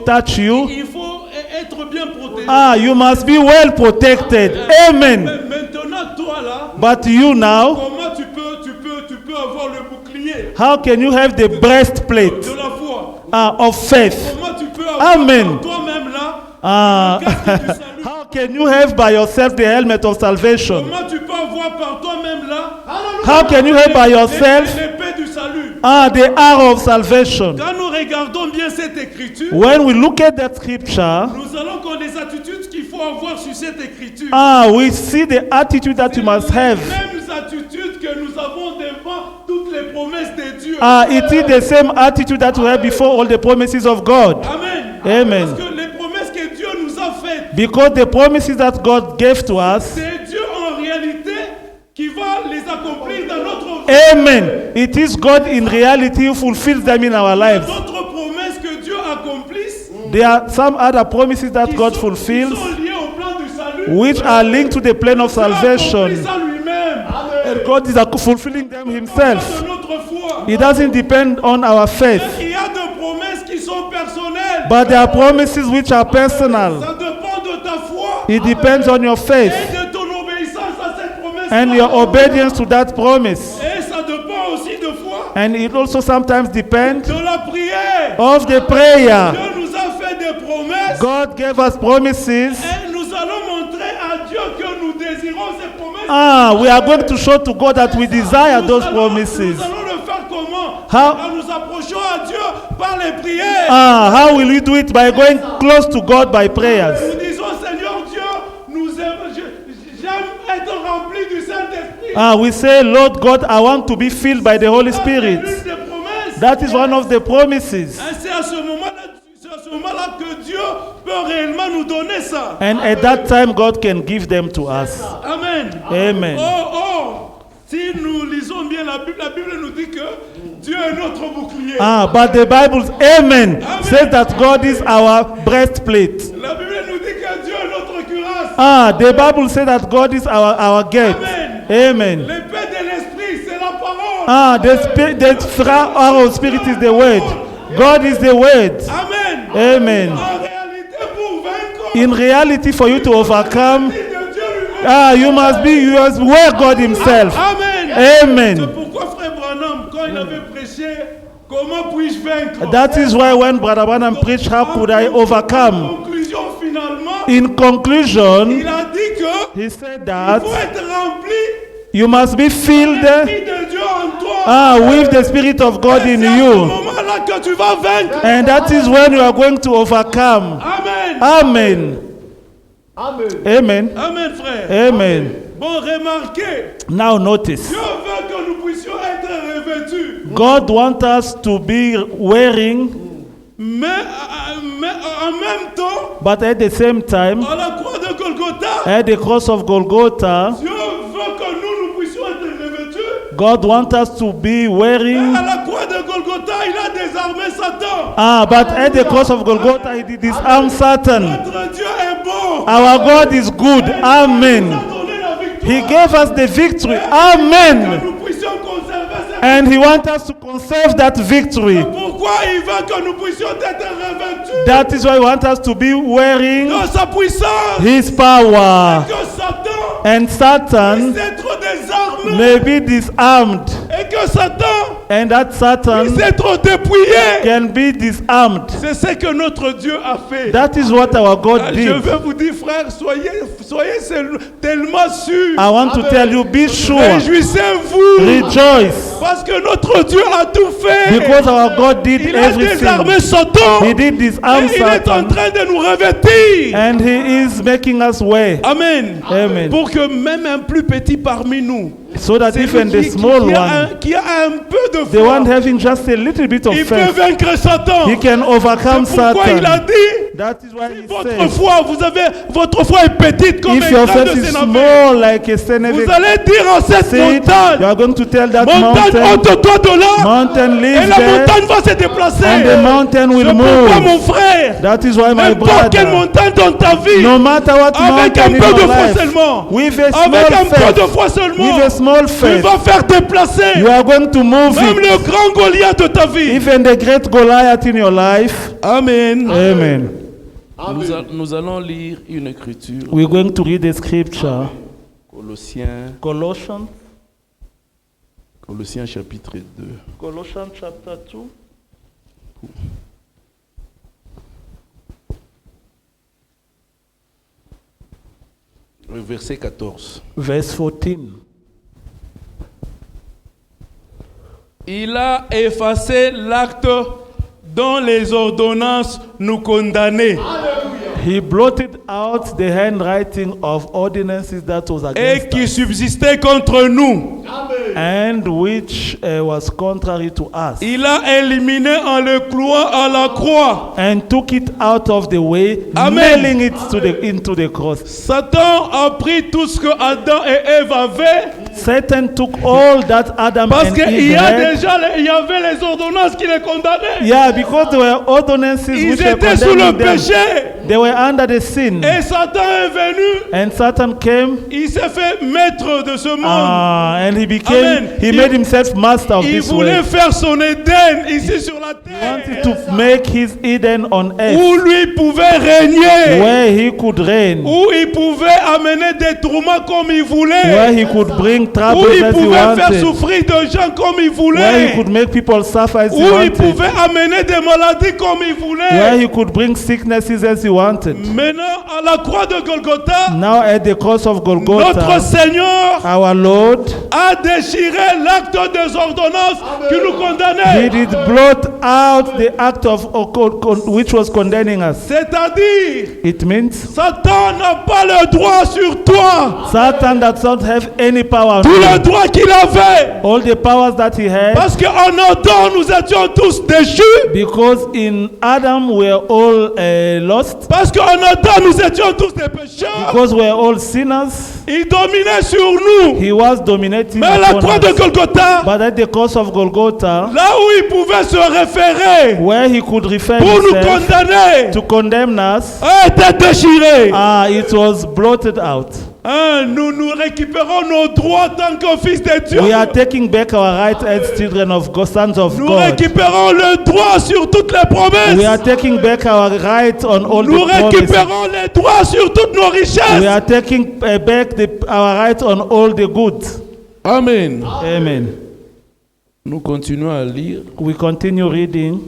touch you, il faut être bien protégé. you must be well protected. Amen. Maintenant, toi là, But you now, comment tu peux avoir le bouclier how can you have the breastplate de la foi? of faith? Comment tu peux avoir Amen. toi-même là le casque du salut? How can you have by yourself the helmet of salvation? Comment tu peux avoir par toi-même là How can you have by yourself l'épée du salut? the arrow of salvation? Quand nous regardons bien cette écriture, When we look at that scripture, nous allons connaître les attitudes qu'il faut avoir sur cette écriture. we see the attitude that you must have. Les mêmes attitudes que nous avons devant toutes les promesses de Dieu. It is the same attitude that we have before all the promises of God. Amen. Amen. Parce que les promesses que Dieu nous a faites, Because the promises that God gave to us, c'est Dieu en réalité qui va les accomplir dans notre vie. amen. It is God in reality who fulfills them in our lives. D'autres promesses que Dieu accomplisse, There are some other promises that qui God sont fulfills, liées au plan du salut, which are linked to the plan of Dieu accomplit salvation. ça lui-même. And God is fulfilling them Pas himself. de notre foi. It doesn't depend on our faith, Il y a des promesses qui sont personnelles. but there are promises which are personal. Ça dépend de ta foi It depends on your faith et de ton obéissance à cette promesse. and your obedience to that promise. Et ça dépend aussi de foi, And it also sometimes depends de la prière. of the prayer. Dieu nous a fait des promesses God gave us promises. et nous allons montrer à Dieu que nous désirons ces promesses. We are going to show to God that we desire those promises. Nous allons le faire comment? How? En nous approchant à Dieu par les prières. How will we do it? By going close to God by prayers. Nous disons, Seigneur Dieu, j'aime être rempli du Saint-Esprit. We say, Lord God, I want to be filled by the Holy C'est Spirit. l'une des promesses. That is one of the promises. Et c'est à ce moment-là que Dieu peut réellement nous donner ça. And at that time, God can give them to us. Amen. Amen. Si nous lisons bien la Bible nous dit que Dieu est notre bouclier. But the Bible, amen, says that God is our breastplate. La Bible nous dit que Dieu est notre cuirasse. The Bible says that God is our gate. Amen. L'épée de l'esprit, c'est la parole. The arrow of spirit is the word. God is the word. Amen. Amen. En réalité, pour vaincre, In reality, for you to overcome, de Dieu lui-même. you must wear God himself. Amen. Amen. C'est pourquoi Frère Branham, quand il avait prêché, comment puis-je vaincre? That is why when Brother Branham preached, how could I En overcome? conclusion, finalement, In conclusion, il a dit que he said il that faut être rempli you must be filled l'esprit de Dieu en toi. with the Spirit of God in C'est à ce you. moment-là que tu vas vaincre. And that is when you are going to overcome. Amen. Amen. Amen. Amen. Amen, frère. Amen. Bon, remarquez, Now notice, Dieu veut que nous puissions être revêtus. God wants us to be wearing, Mais en même temps, but at the same time, à la croix de Golgotha, at the cross of Golgotha, Dieu veut que nous puissions être revêtus. God wants us to be wearing. À la croix de Golgotha, il a désarmé Satan. But at the cross of Golgotha, he disarmed Satan. Notre Dieu est bon. Our God is good. Il nous Amen. a donné la victoire. He gave us the victory. Amen. Que nous puissions conserver cette And he wants us to conserve that victory. Pourquoi il veut que nous puissions être revêtus That is why he wants us to be wearing de sa puissance? his power. Que Satan And Satan puisse être désarmé may be disarmed. et que Satan and that Satan puisse être dépouillé. can be disarmed. C'est ce que notre Dieu a fait. That is what our God Je did. veux vous dire, frère, soyez tellement sûrs. I want to tell you, be sure, Réjouissez-vous. rejoice, Parce que notre Dieu a tout fait. because our God did Il a désarmé everything. Satan. He did disarm Et il est en Satan, train de nous revêtir. and He is making us way. Amen. Amen. Pour que même un plus petit parmi nous, So that celui even the small one, qui a un peu de the one foi, having just a little bit of il peut faith, vaincre Satan. he can overcome C'est pourquoi il a Satan. dit, That is why he votre says, foi, votre foi est petite comme if un your grain de faith is sénévé. small like a Vous seneve allez dire à cette seed, you montagne, are going to tell that montagne, mountain, ôte-toi de là. mountain Et live la there, montagne va se déplacer. and the mountain C'est will pourquoi, mon move. frère, That is why, my n'importe quelle brother, montagne dans ta vie, no matter what avec un mountain in peu de your foi life, seulement, with a avec small un peu de faith, foi seulement, with a small tu faith, vas faire déplacer you are going to move même it. le grand Goliath de ta vie. Even the great Goliath in your life. Amen. Amen. Nous allons lire une écriture. We're going to read the scripture. Colossiens Colossians chapitre 2. Colossians chapter 2. Verset 14. Verse 14. Il a effacé l'acte dont les ordonnances nous condamnaient He blotted out the handwriting of ordinances that was et against qui us, subsistait contre nous. and which was contrary to us, Il a éliminé en le clouant à la croix. and took it out of the way, Amen. nailing it into the cross. Satan a pris tout ce que Adam et Ève avaient Satan took all that Adam parce and qu'il Eve y had. y avait les ordonnances qui les condamnaient. Yeah, because there were ordinances Ils which were étaient sous le condemning them. péché. They were under the sin. Et Satan est venu. And Satan came, Il s'est fait maître de ce monde. and Amen. he Il- made himself master of Il this voulait world. faire son Éden ici sur la He wanted terre. to make his Eden on earth, Où lui pouvait régner. where he could reign, Où il pouvait amener des tourments comme il where voulait. he could bring Où troubles il as he pouvait faire wanted, souffrir des gens comme il where he voulait. could make people suffer as he Où il wanted, pouvait amener des maladies comme il where voulait. he could bring sicknesses as he wanted. Maintenant, à la croix de Golgotha, Now at the cross of notre Golgotha, Seigneur our Lord, a déchiré l'acte des ordonnances qui nous he condamnait. did blot out the act of which was condemning us. C'est-à-dire, It means Satan n'a pas le droit sur toi. Satan does not have any power on Tout le you. droit qu'il avait. All the powers that he had, Parce qu'en Adam, nous étions tous déchus. because in Adam we're all lost, Parce qu'en Adam, nous étions tous des pécheurs. because we're all sinners. Il dominait sur nous. He was dominating Mais à la upon croix de us. Golgotha, But at the cross of Golgotha, là où il pouvait se référer where he could refer pour nous himself condamner, to condemn us, a été déchiré. it was blotted out. Nous récupérons nos droits en tant que fils de Dieu. We are taking back our rights as children of God, sons of Nous God. récupérons le droit sur toutes les We are promesses. taking back our rights on all Nous the promises. récupérons les droits sur toutes nos We richesses. are taking back our rights on all the goods. Amen. Amen. Nous continuons à lire. We continue reading.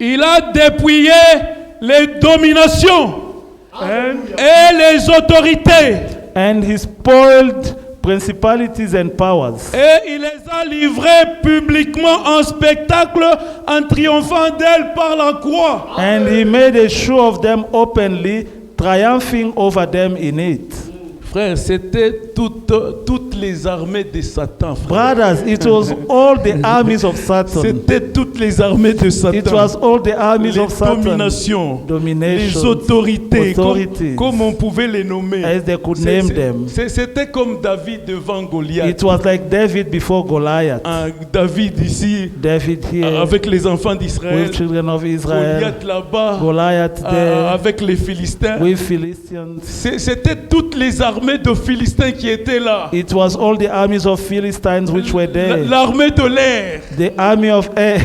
Il a dépouillé les dominations et les autorités. And he spoiled principalities and powers. Et il les a livrées publiquement en spectacle en triomphant d'elles par la croix. And he made a show of them openly, triumphing over them in it. Frère, c'était toutes les armées de Satan. Frère. Brothers, it was all the armies of Satan. C'était toutes les armées de Satan. It was all the armies Les of Satan. dominations, les Dominations, autorités, authorities, comme on pouvait les nommer. as they could name them. C'était comme David devant Goliath. It was like David before Goliath. David ici, David here avec les enfants d'Israël. with children of Israel. Goliath là-bas, Goliath there avec les Philistins. with Philistines. C'était toutes les armées de Philistins qui étaient là. It was all the armies of Philistines which were there. L'armée de l'air, The army of air,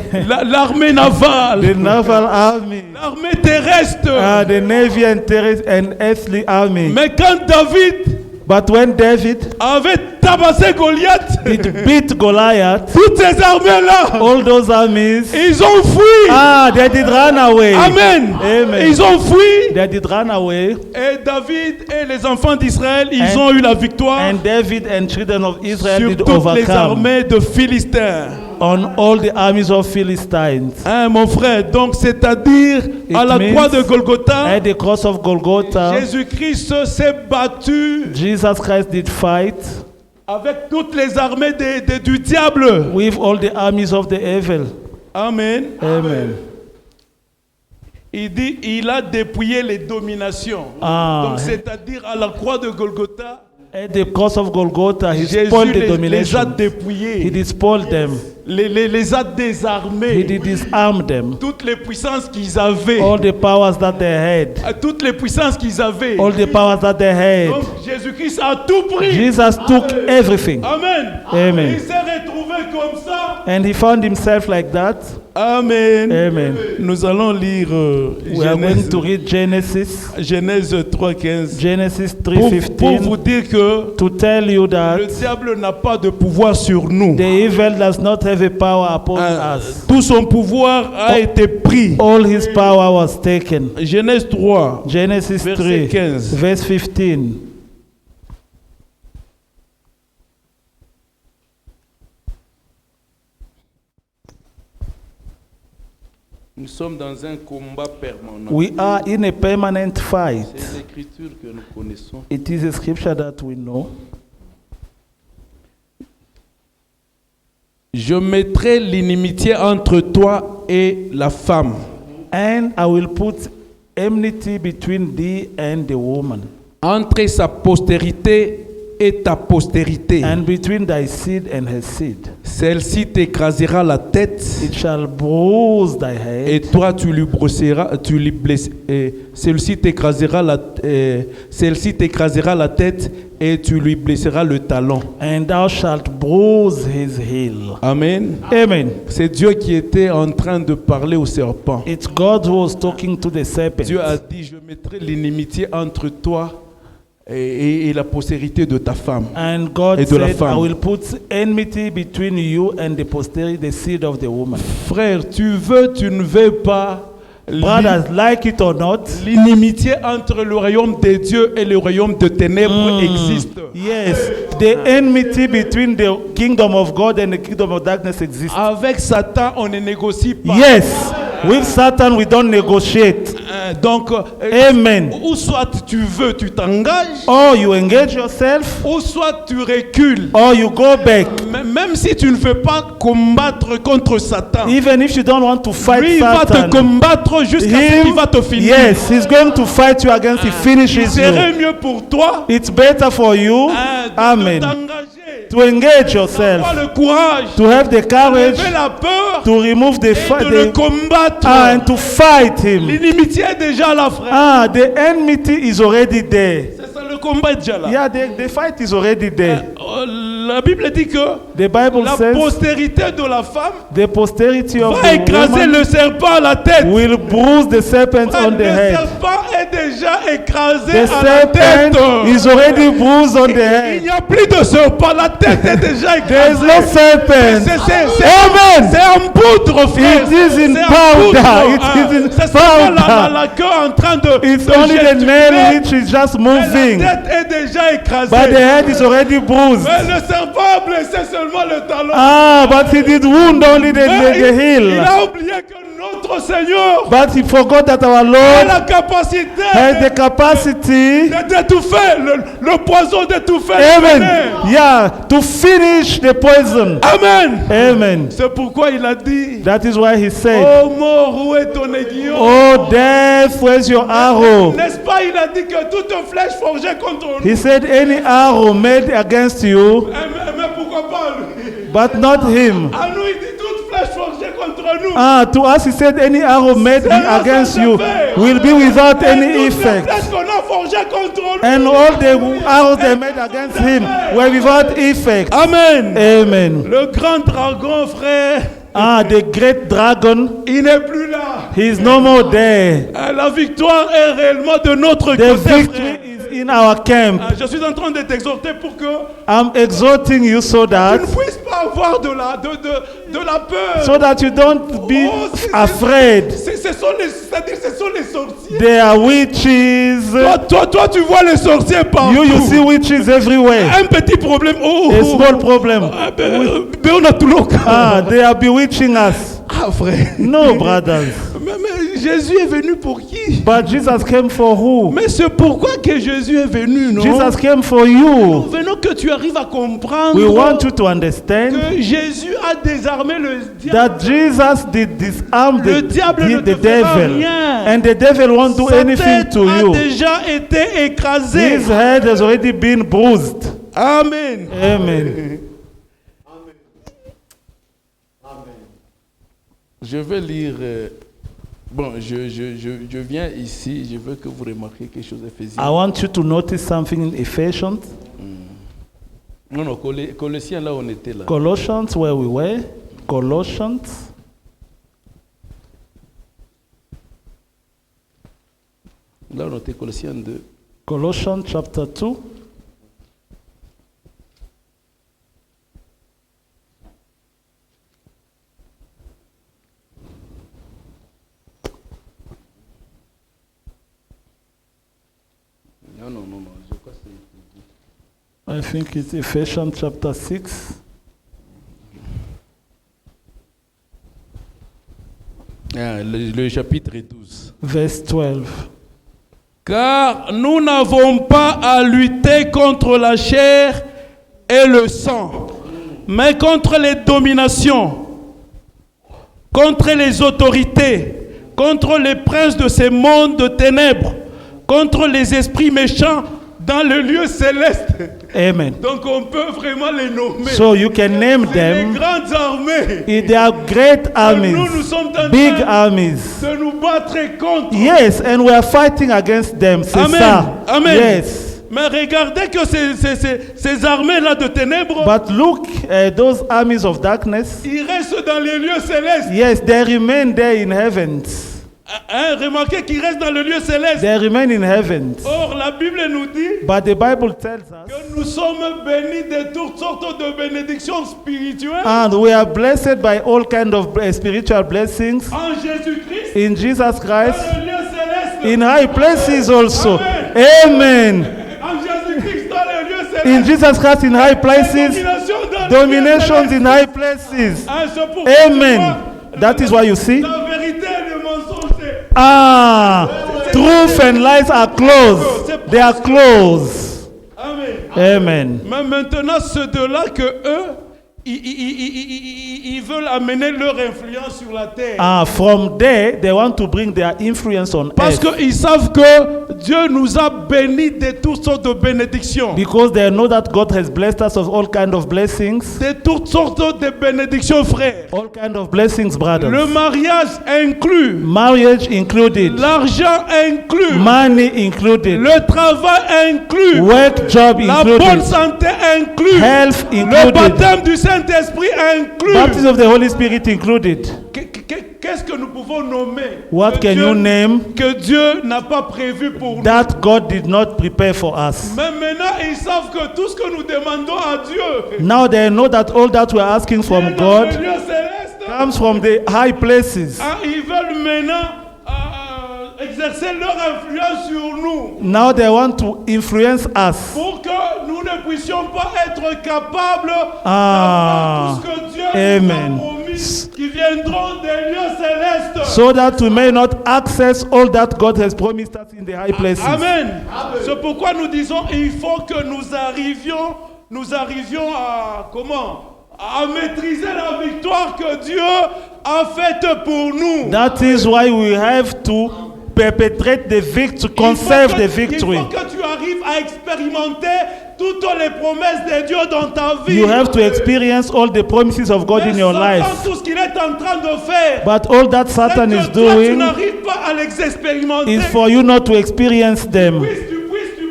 l'armée navale, the naval army, l'armée terrestre. the navy and earthly army. Mais quand David But when David avait tabassé Goliath, did beat Goliath, toutes ces armées-là, all those armies, ils ont fui. they did run away. Amen. Amen. Ils ont fui. They did run away. Et David et les enfants d'Israël, ils And- ont eu la victoire And David and children of Israel sur did toutes les overcome armées de Philistins. on all the armies of Philistines. Hein, mon frère, donc c'est-à-dire à la means croix de Golgotha, At the cross of Golgotha, Jésus-Christ s'est battu Jesus Christ did fight avec toutes les armées du diable. with all the armies of the evil. Amen. Amen. Il dit, il a dépouillé les dominations. Donc c'est-à-dire à la croix de Golgotha, At the cross of Golgotha, he Jésus spoiled the les a domination. He dépouillés. did spoil them. Les a He désarmés. did disarm them. Toutes les puissances qu'ils avaient. All the powers that they had. Toutes les puissances qu'ils avaient. All the powers that they had. Donc Jésus-Christ a tout pris. Jesus took everything. Amen. Amen. Il s'est retrouvé comme ça. And he found himself like that. Amen. Amen. Nous allons lire We are going to read Genesis. Genèse 3:15. Genesis Pour vous 3:15 dire que to tell you that le diable n'a pas de pouvoir sur nous. the evil does not have a power upon us. Tout son pouvoir a été pris. All his power was taken. Genèse 3. Genesis Verset 3, 15. verse 15. Nous sommes dans un combat permanent. We are in a permanent fight. C'est l'écriture que nous connaissons. It is a scripture that we know. Je mettrai l'inimitié entre toi et la femme. And I will put enmity between thee and the woman, Entre sa postérité et ta postérité. and between thy seed and her seed. Celle-ci t'écrasera la tête It shall bruise thy et head, toi tu lui brosseras, tu lui blesses. Celle-ci t'écrasera la tête et tu lui blesseras le talon. and thou shalt bruise his heel. Amen. Amen. C'est Dieu qui était en train de parler au serpent. It's God who was talking to the serpent. Dieu a dit, je mettrai l'inimitié entre toi et la postérité de ta femme. And God Et de la said, I femme. will put enmity between you and the posterity, the seed of the woman. Frère, tu veux, tu ne veux pas, Brothers, like it or not, l'inimitié entre le royaume de Dieu et le royaume de ténèbres existe. yes, the enmity between the kingdom of God and the kingdom of darkness exists. Avec Satan, on ne négocie pas. Yes, with Satan we don't negotiate. Donc, Amen. ou soit tu veux, tu t'engages, Or you engage yourself, ou soit tu recules. or you go back. Même si tu ne veux pas combattre contre Satan, Even if you don't want to fight lui il va te Satan, combattre jusqu'à ce qu'il va te finir. yes, he's going to fight you against he Il finishes serait you. mieux pour toi It's better for you, de amen, t'engager, to engage d'avoir yourself, le courage, to have the courage lever la peur to remove the et fight de le combattre. and to fight him. L'inimitié est déjà là, frère. The enmity is already there. C'est ça, le combat est déjà là. Yeah, the fight is already there. La Bible dit que The Bible la says postérité de la femme the posterity of va the écraser woman le serpent à la tête. will bruise the serpent on the Le head. serpent est déjà écrasé The à la tête. serpent is already bruised on the Il head. n'y a plus de serpent, la tête est déjà There is écrasée. no serpent. Amen. C'est en poudre, frère. It is in C'est en powder. poudre. It is in C'est seulement powder. la queue en train de It's de only the gesticuler. nail which is just moving, La tête est déjà écrasée. but the head is already bruised. Mais le serpent a blessé seulement le talon. But he did wound only the Mais il heel. a oublié que notre Seigneur But he forgot that our a Lord la capacité has the capacity, d'étouffer le poison, d'étouffer le amen, venin. yeah, to finish the poison. Amen. Amen. C'est pourquoi il a dit, That is why he said, oh mort, où est ton aiguillon? oh death, where's your arrow? N'est-ce pas, il a dit que toute flèche forgée contre nous. He said, any arrow made against you, Mais pourquoi pas lui? but not him. À nous, il dit toute flèche forgée contre nous. To us he said, any arrow made against you will be without any effect. Toutes les flèches qu'on a forgées contre nous. And all the arrows they made against him were without effect. Amen. Amen. Le grand dragon, frère, The great dragon, il n'est plus là. he is no more there. La victoire est réellement de notre The côté, frère. victory is in our camp. Je suis en train de t'exhorter pour que I'm exhorting you so tu that ne puisses pas avoir de la peur. so that you don't be Oh, afraid. C'est-à-dire ce sont les sorciers. There are witches. Toi, tu vois les sorciers partout. You see witches everywhere. Un petit problème. A small problem. Mais on a tout le cas. They are bewitching us. Ah, frère. No, brothers. Mais Jésus est venu pour qui? But Jesus came for who? Mais c'est pourquoi que Jésus est venu, non? Jesus came for you. Venons que tu arrives à comprendre We want you to understand que Jésus a désarmé le diable. that Jesus did disarm Le diable ne te the fera devil. rien. And the devil won't do Sa anything tête to a you. déjà été écrasée. His head has already been bruised. Amen. Amen. Je vais lire. Bon, je viens ici. Je veux que vous remarquiez quelque chose d'Éphésiens. I want you to notice something in Ephesians, Non, Colossiens, là, on était là. Colossians, where we were. Colossians. Là, on était Colossiens 2. Colossians chapter 2. Non, je crois que c'est... I think it's Ephesians chapter 6. Le chapitre 12. Verse 12. Car nous n'avons pas à lutter contre la chair et le sang, mais contre les dominations, contre les autorités, contre les princes de ces mondes de ténèbres, contre les esprits méchants dans le lieu céleste. Amen. Donc on peut vraiment les nommer. So you can name C'est les them. grandes armées. They are great armies, Nous sommes en big train armies. de nous battre contre. Yes, and we are fighting against them. C'est Amen. ça. Amen. Yes. Mais regardez que ces armées-là de ténèbres, But look, those armies of darkness, ils restent dans les lieux célestes. yes, they remain there in heavens. Remarquez qu'ils restent dans le lieu céleste. They remain in heavens. Or, la Bible nous dit But the Bible tells us, que nous sommes bénis de toutes sortes de bénédictions spirituelles and we are blessed by all kind of spiritual blessings en Jésus-Christ, in Jesus Christ, dans le lieu céleste. in high places also. Amen. En Jésus-Christ, dans le lieu céleste. In Jesus Christ, in high places, dominations in high places. Amen. That is why you see. La vérité et le mensonge, c'est Truth and lies are close. They are close. Amen. Amen. Mais maintenant, ceux de là que eux, ils veulent amener leur influence sur la terre. From there, they want to bring their influence on Parce earth. qu'ils savent que Dieu nous a bénis de toutes sortes de bénédictions. Because they know that God has blessed us of all kind of blessings. De toutes sortes de bénédictions, frères. All kind of blessings, brothers. Le mariage inclus. Marriage included. L'argent inclus. Money included. Le travail inclus. Work job La bonne included. santé inclus. Health Le included. baptême du Saint-Esprit inclus. Baptism of the Holy Spirit included. Qu'est-ce que nous pouvons nommer What que can Dieu, you name que Dieu n'a pas prévu pour nous? that God did not prepare for us? Mais maintenant, ils savent que tout ce que nous demandons à Dieu Now they know that all that we're asking from vient dans le God lieu céleste. comes from the high places. Ils veulent maintenant exercer leur influence sur nous Now they want to influence us pour que nous ne puissions pas être capables Ah. d'avoir tout ce que Dieu Amen. nous a promis, qui viendront des lieux célestes. so that we may not access all that God has promised us in the high places. Amen. C'est pourquoi nous disons il faut que nous arrivions à comment? À maîtriser la victoire que Dieu a faite pour nous. That is why we have to perpetrate the victory, conserve the victory. Il faut que tu arrives à expérimenter toutes les promesses de Dieu dans ta vie. You have to experience all the promises of God Mais in your Satan, life. tout ce qu'il est en train de faire, But all that Satan c'est is que toi, tu doing n'arrives pas à les expérimenter. is for you not to experience them. Tu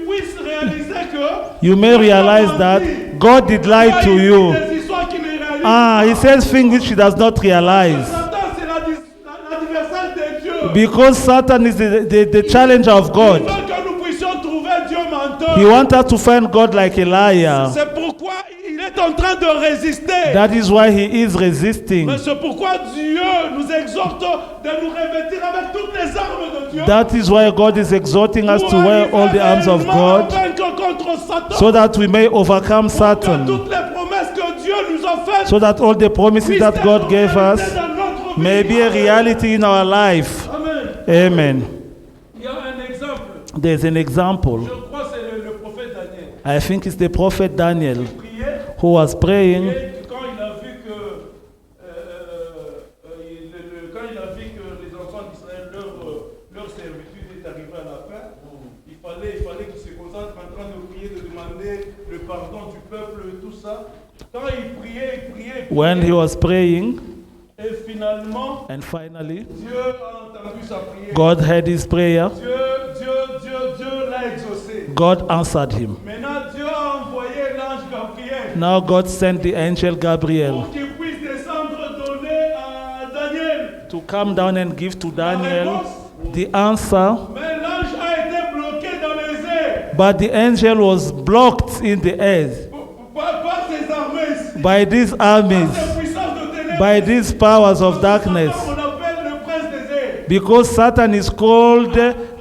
puisses réaliser que You may realize that God did lie to you. Des histoires qui ne réalisent He says things which he does not realize. Satan, c'est l'adversaire de Dieu. Because Satan is the challenger of Il God. veut que nous puissions trouver Dieu menteur. menteur. He wanted to find God like a liar. C'est pourquoi il est en train de résister. That is why he is resisting. Mais c'est pourquoi Dieu nous exhorte de nous revêtir avec toutes les armes de Dieu. That is why God is exhorting us to wear all the arms of God, contre Satan. so that we may overcome Que Satan, toutes les promesses que Dieu nous a faites so that all the promises that God gave us dans notre vie. may be a reality in our life. Amen. Amen. Il y a un exemple. There's an example. Je crois que c'est le prophète Daniel. I think it's the prophet Daniel Priait who was praying. et quand il a vu que quand il a vu que les enfants d'Israël leur servitude est arrivée à la fin, il fallait qu'il se concentre en train de prier, de demander le pardon du peuple, tout ça. Quand il priait, When he was praying, et finalement, and finally, Dieu a entendu sa prière. God heard his prayer. Dieu l'a exaucé. God answered him. Maintenant, Dieu a envoyé l'ange Gabriel Now God sent the angel Gabriel pour qu'il puisse descendre donner à Daniel. to come down and give to Daniel the answer, Mais l'ange a été bloqué dans les airs but the angel was blocked in the air par ses armées, by these ses armies, puissances de ténèbres. by these powers of darkness, On appelle le prince des airs. because Satan is called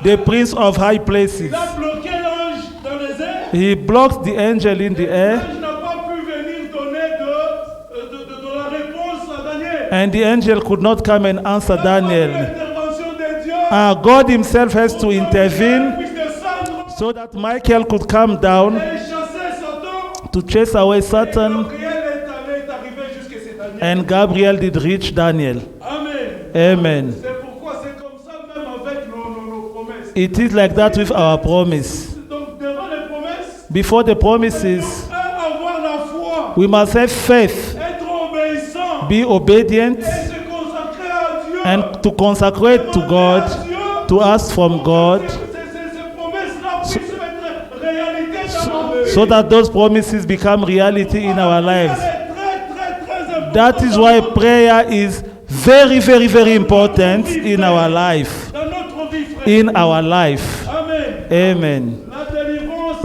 the prince of high places. Il a bloqué l'ange dans les airs. He blocked the angel in the air, L'ange n'a pas pu venir donner de la réponse à Daniel. and the angel could not come and answer Daniel. L'intervention de Dieu God himself has to intervene puisse descendre so that Michael could come down et chasser Satan. to chase away Satan, Gabriel est arrivé jusqu'à cet Daniel. and Gabriel did reach Daniel. Amen. Amen. C'est pourquoi c'est comme ça même avec nos promesses. It is like that with our promise. Donc devant les promesses, Before the promises, avoir la foi, we must have faith, être obéissant, be obedient, et se consacrer à Dieu. and to consecrate to Demander God, à Dieu to ask from God, ces promesses-là puissent être réalité dans nos vies. so that those promises become reality in our lives. C'est très important That is why prayer is very, very, very important in our life. dans notre vie, frère. In our life. Amen. Amen. La délivrance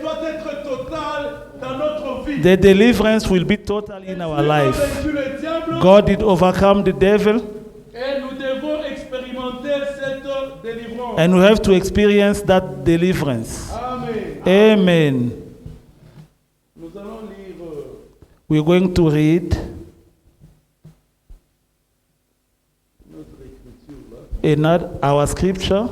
doit être totale dans notre vie. The deliverance will be total in our Dieu a life. vaincu le diable God did overcome the devil, et nous devons expérimenter cette délivrance. and we have to experience that deliverance. Amen. Amen. Nous allons lire We're going to read notre écriture là. another our scripture.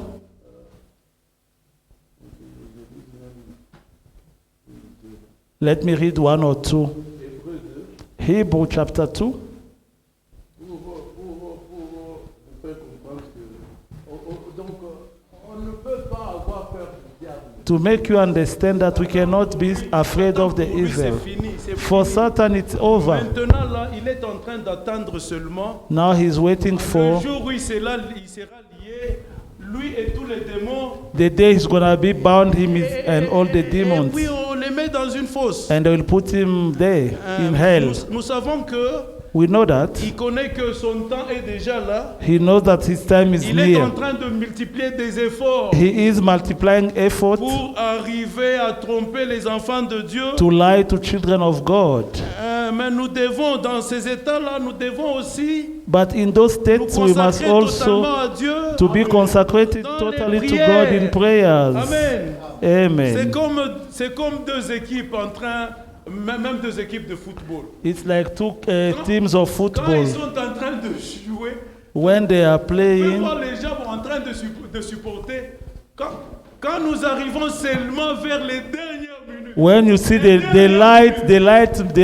Let me read one or two. Hebrew chapter 2. Pour vous faire comprendre que donc on ne peut pas avoir peur du diable. To make you understand that we cannot be afraid of the Pour lui, evil. c'est fini, c'est For fini. Satan, it's over. Maintenant là, il est en train d'attendre seulement Now he's waiting le for jour où il sera lié, lui et tous les démons. the day he's going to be bound, him and all the Et demons. puis on les met dans une fosse. And they will put him there in hell. Nous savons que We know that. il connaît que son temps est déjà là. He knows that his time is Il est en near. train de multiplier des efforts He is multiplying effort pour arriver à tromper les enfants de Dieu. to lie to children of God. Mais nous devons, dans ces états-là, nous devons aussi But in those nous states, we must consacrer totalement also à Dieu. to be consecrated Dans les totally to prières. God in prayers. Amen. Amen. C'est comme deux équipes en train, même deux équipes de football. It's like two teams of Quand football. ils sont en train de jouer, When they are on peut playing, voir les gens en train de supporter. Quand nous arrivons seulement vers les dernières minutes, when you see the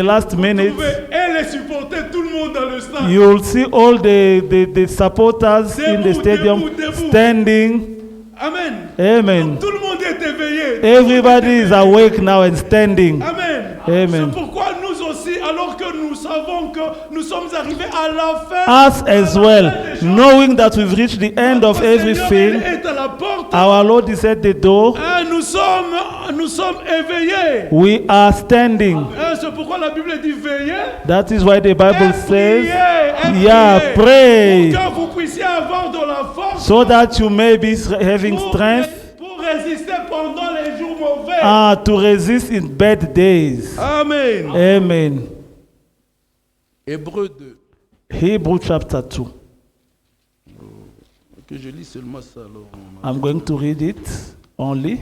last vous minute, pouvez, et les supporter, tout le monde dans le stade. you'll see all the supporters in the stadium standing. Amen. Amen. Tout le monde est éveillé. Everybody is awake now and standing. Amen. Amen. C'est pourquoi nous aussi, alors que nous savons que nous sommes arrivés à la fin, Us as well, knowing that we've reached the end of notre Seigneur everything, est à la porte. our Lord is at the door. Nous sommes éveillés. We are standing. C'est pourquoi la Bible dit veiller. That is why the Bible says, Priez, yeah, pray, pour que vous puissiez avoir de la force so that you may be having strength pour résister pendant les jours mauvais. to resist in bad days. Amen. Amen. Hébreux 2. Hebrew chapter 2. Que je lis seulement ça alors. I'm going to read it only.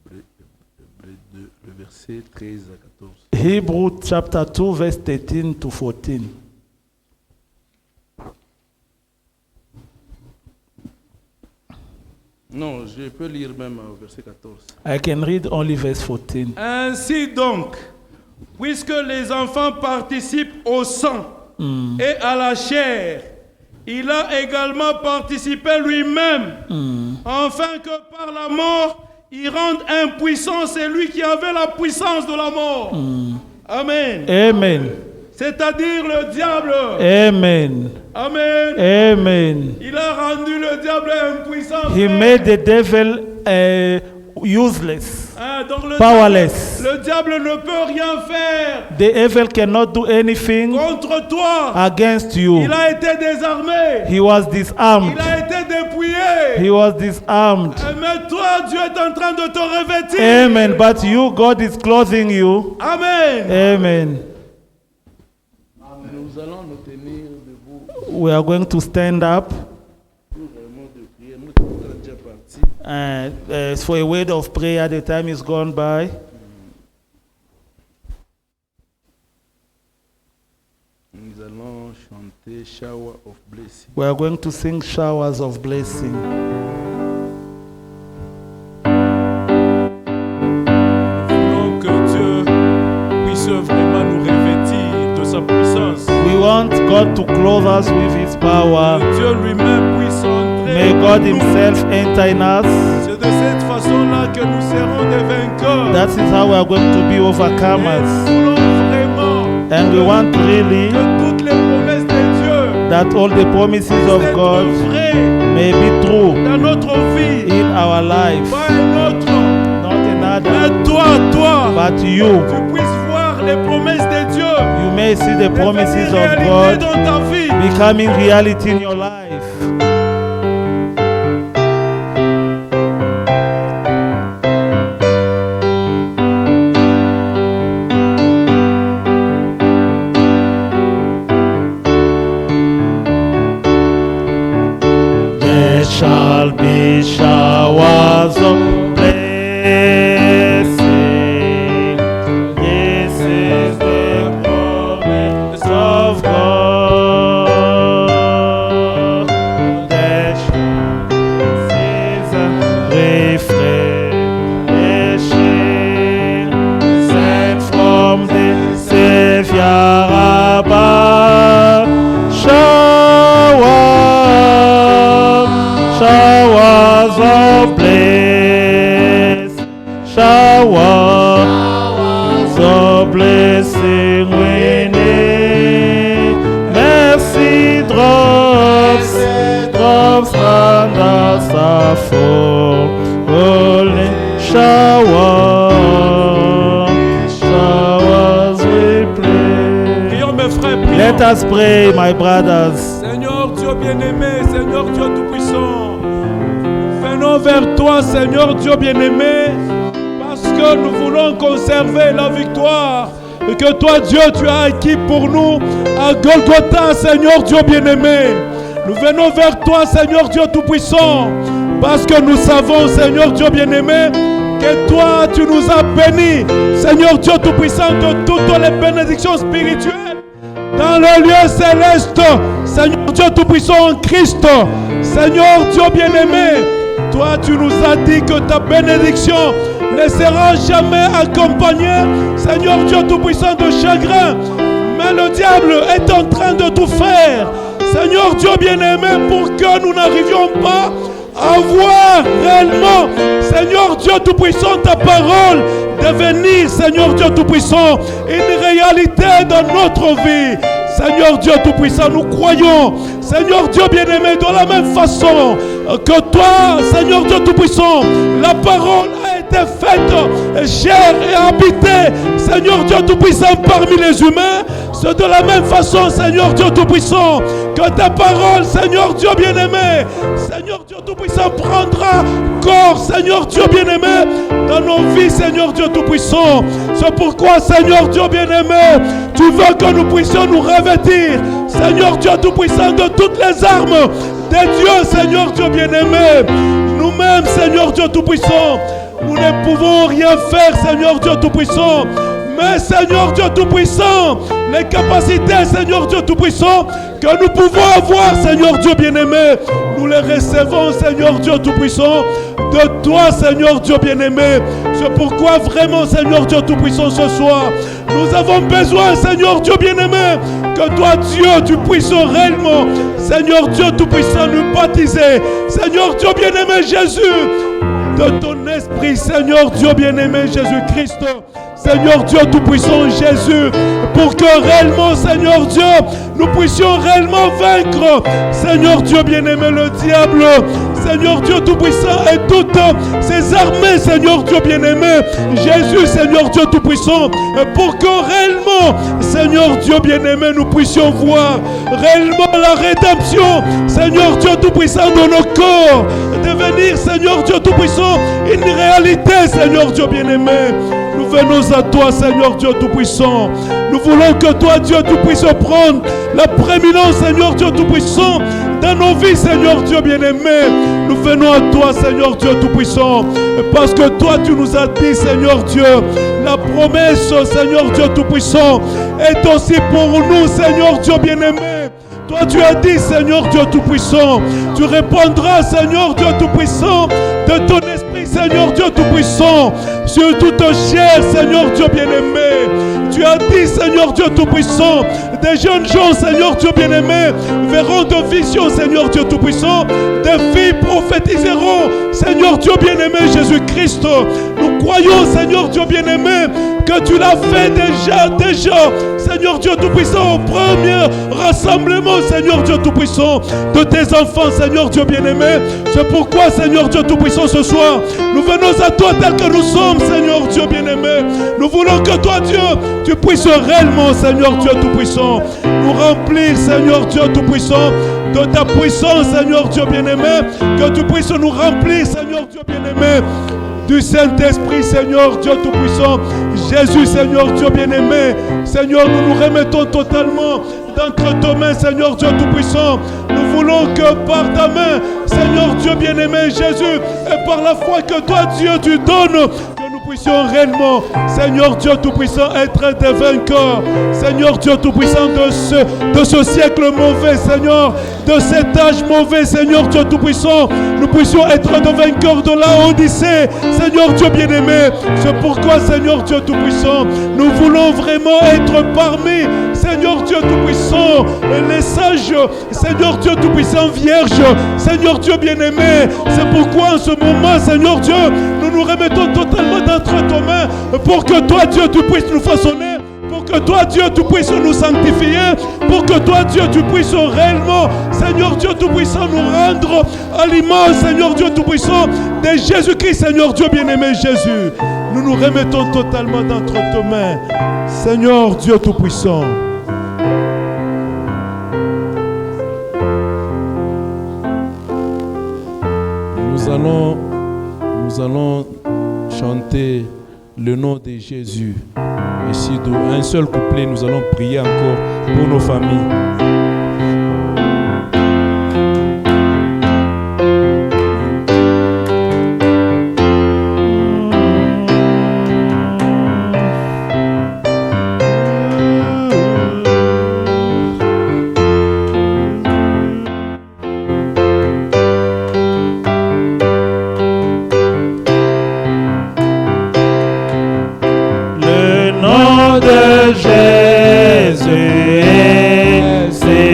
Hébreux 2, le verset 13 à 14. Hebrew chapter 2, verse 13 to 14. Non, je peux lire même au verset 14. I can read only verse 14. Ainsi donc, puisque les enfants participent au sang et à la chair, il a également participé lui-même, afin que par la mort, il rende impuissant celui qui avait la puissance de la mort. Amen. Amen. C'est-à-dire le diable. Amen. Amen. Amen. Il a rendu le diable impuissant. He made the devil useless, Donc powerless. le diable ne peut rien faire The evil cannot do anything contre toi. against you. Il a été désarmé. He was disarmed. Il a été dépouillé. He was disarmed. Mais toi, Dieu est en train de te revêtir. Amen. But you, God is clothing you. Amen. Amen. Nous allons nous tenir debout. We are going to stand up De prière. Nous sommes déjà partis. for a word of prayer. The time is gone by. Nous allons chanter Shower of Blessing. We are going to sing showers of blessing. Nous voulons que Dieu puisse vraiment nous revêtir de sa puissance. We want God to clothe us with His power. Que Dieu lui-même puisse entrer. May God Himself enter in us. C'est de cette façon-là que nous serons des vainqueurs. That is how we are going to be Et overcomers. nous voulons vraiment And we want really que toutes les promesses de Dieu that all the promises of soient God vraies may be true dans notre vie. in our life. Pas un autre. Not another, Mais toi, but you. tu puisses voir les promesses de Dieu You may see the promises devenir of réalité God dans ta vie. becoming reality in your life. There shall be showers of blessing. This is the promise of God. There shall be season refreshing, sent from the Savior above. Showers of bliss, showers of blessing we need. Mercy drops thunders are falling. Showers we pray. Prions mes frères, Let prions. us pray, my brothers. Seigneur Dieu bien-aimé, Seigneur Dieu tout-puissant, venons vers toi, Seigneur Dieu bien-aimé, parce que nous voulons conserver la victoire que toi, Dieu, tu as acquis pour nous à Golgotha, Seigneur Dieu bien-aimé. Nous venons vers toi, Seigneur Dieu tout-puissant, parce que nous savons, Seigneur Dieu bien-aimé, que toi, tu nous as bénis, Seigneur Dieu tout-puissant, de toutes les bénédictions spirituelles dans le lieu céleste, Seigneur Dieu tout-puissant en Christ. Seigneur Dieu bien-aimé, toi tu nous as dit que ta bénédiction ne sera jamais accompagnée, Seigneur Dieu tout-puissant, de chagrin. Mais le diable est en train de tout faire, Seigneur Dieu bien-aimé, pour que nous n'arrivions pas à voir réellement, Seigneur Dieu tout-puissant, ta parole devenir, Seigneur Dieu tout-puissant, une réalité dans notre vie. Seigneur Dieu tout-puissant, nous croyons, Seigneur Dieu bien-aimé, de la même façon que toi, Seigneur Dieu tout-puissant, la parole a été été faite chair et habité, Seigneur Dieu Tout-Puissant, parmi les humains. C'est de la même façon, Seigneur Dieu Tout-Puissant, que ta parole, Seigneur Dieu bien-aimé, Seigneur Dieu Tout-Puissant, prendra corps, Seigneur Dieu bien-aimé, dans nos vies, Seigneur Dieu Tout-Puissant. C'est pourquoi, Seigneur Dieu bien-aimé, tu veux que nous puissions nous revêtir, Seigneur Dieu Tout-Puissant, de toutes les armes des dieux, Seigneur Dieu bien-aimé. Nous-mêmes, Seigneur Dieu Tout-Puissant, nous ne pouvons rien faire, Seigneur Dieu Tout-Puissant. Mais Seigneur Dieu Tout-Puissant, les capacités, Seigneur Dieu Tout-Puissant, que nous pouvons avoir, Seigneur Dieu bien-aimé, nous les recevons, Seigneur Dieu Tout-Puissant, de toi, Seigneur Dieu bien-aimé. C'est pourquoi vraiment, Seigneur Dieu Tout-Puissant, ce soir, nous avons besoin, Seigneur Dieu bien-aimé, que toi, Dieu, tu puisses réellement, Seigneur Dieu Tout-Puissant, nous baptiser. Seigneur Dieu bien-aimé Jésus, de ton esprit, Seigneur Dieu bien-aimé Jésus-Christ. Seigneur Dieu Tout-Puissant Jésus, pour que réellement, Seigneur Dieu, nous puissions réellement vaincre, Seigneur Dieu bien-aimé, le diable, Seigneur Dieu Tout-Puissant, et toutes ces armées, Seigneur Dieu bien-aimé, Jésus, Seigneur Dieu Tout-Puissant, pour que réellement, Seigneur Dieu bien-aimé, nous puissions voir réellement la rédemption, Seigneur Dieu Tout-Puissant, de nos corps, devenir, Seigneur Dieu Tout-Puissant, une réalité, Seigneur Dieu bien-aimé. Nous venons à toi, Seigneur Dieu Tout-Puissant. Nous voulons que toi, Dieu, tu puisses prendre la prééminence, Seigneur Dieu Tout-Puissant, dans nos vies, Seigneur Dieu bien-aimé. Nous venons à toi, Seigneur Dieu Tout-Puissant, parce que toi, tu nous as dit, Seigneur Dieu, la promesse, Seigneur Dieu Tout-Puissant, est aussi pour nous, Seigneur Dieu bien-aimé. Toi, tu as dit, Seigneur Dieu Tout-Puissant, tu répondras, Seigneur Dieu Tout-Puissant, de ton esprit, Seigneur Dieu Tout-Puissant, sur toute chair, Seigneur Dieu bien-aimé. Tu as dit, Seigneur Dieu Tout-Puissant, des jeunes gens, Seigneur Dieu bien-aimé, verront de visions, Seigneur Dieu Tout-Puissant, des filles prophétiseront, Seigneur Dieu bien-aimé Jésus-Christ. Nous croyons, Seigneur Dieu bien-aimé, que tu l'as fait déjà, Seigneur Dieu Tout-Puissant, au premier rassemblement, Seigneur Dieu Tout-Puissant, de tes enfants, Seigneur Dieu bien-aimé. C'est pourquoi, Seigneur Dieu Tout-Puissant, ce soir, nous venons à toi tel que nous sommes, Seigneur Dieu bien-aimé. Nous voulons que toi, Dieu, tu puisses réellement, Seigneur Dieu Tout-Puissant, nous remplir, Seigneur Dieu Tout-Puissant, de ta puissance, Seigneur Dieu bien-aimé. Que tu puisses nous remplir, Seigneur Dieu bien-aimé, du Saint-Esprit, Seigneur Dieu Tout-Puissant. Jésus, Seigneur Dieu bien-aimé. Seigneur, nous nous remettons totalement d'entre tes mains, Seigneur Dieu Tout-Puissant. Nous voulons que par ta main, Seigneur Dieu bien-aimé Jésus, et par la foi que toi, Dieu, tu donnes, que nous puissions réellement, Seigneur Dieu Tout-Puissant, être des vainqueurs. Seigneur Dieu Tout-Puissant, de ce siècle mauvais, Seigneur, de cet âge mauvais, Seigneur Dieu Tout-Puissant, nous puissions être des vainqueurs de la Odyssée, Seigneur Dieu bien-aimé. C'est pourquoi, Seigneur Dieu Tout-Puissant, nous voulons vraiment être parmi, Seigneur Dieu Tout-Puissant, les sages, Seigneur Dieu Tout-Puissant, vierges, Seigneur Dieu bien-aimé. C'est pourquoi en ce moment, Seigneur Dieu, nous nous remettons totalement d'entre tes mains, pour que toi, Dieu, tu puisses nous façonner, pour que toi, Dieu, tu puisses nous sanctifier, pour que toi, Dieu, tu puisses réellement, Seigneur Dieu Tout-Puissant, nous rendre à l'image, Seigneur Dieu Tout-Puissant, de Jésus-Christ, Seigneur Dieu bien-aimé Jésus. Nous nous remettons totalement d'entre tes mains, Seigneur Dieu Tout-Puissant. Nous allons chanter le nom de Jésus. Et si un seul couplet, nous allons prier encore pour nos familles. Jésus, c'est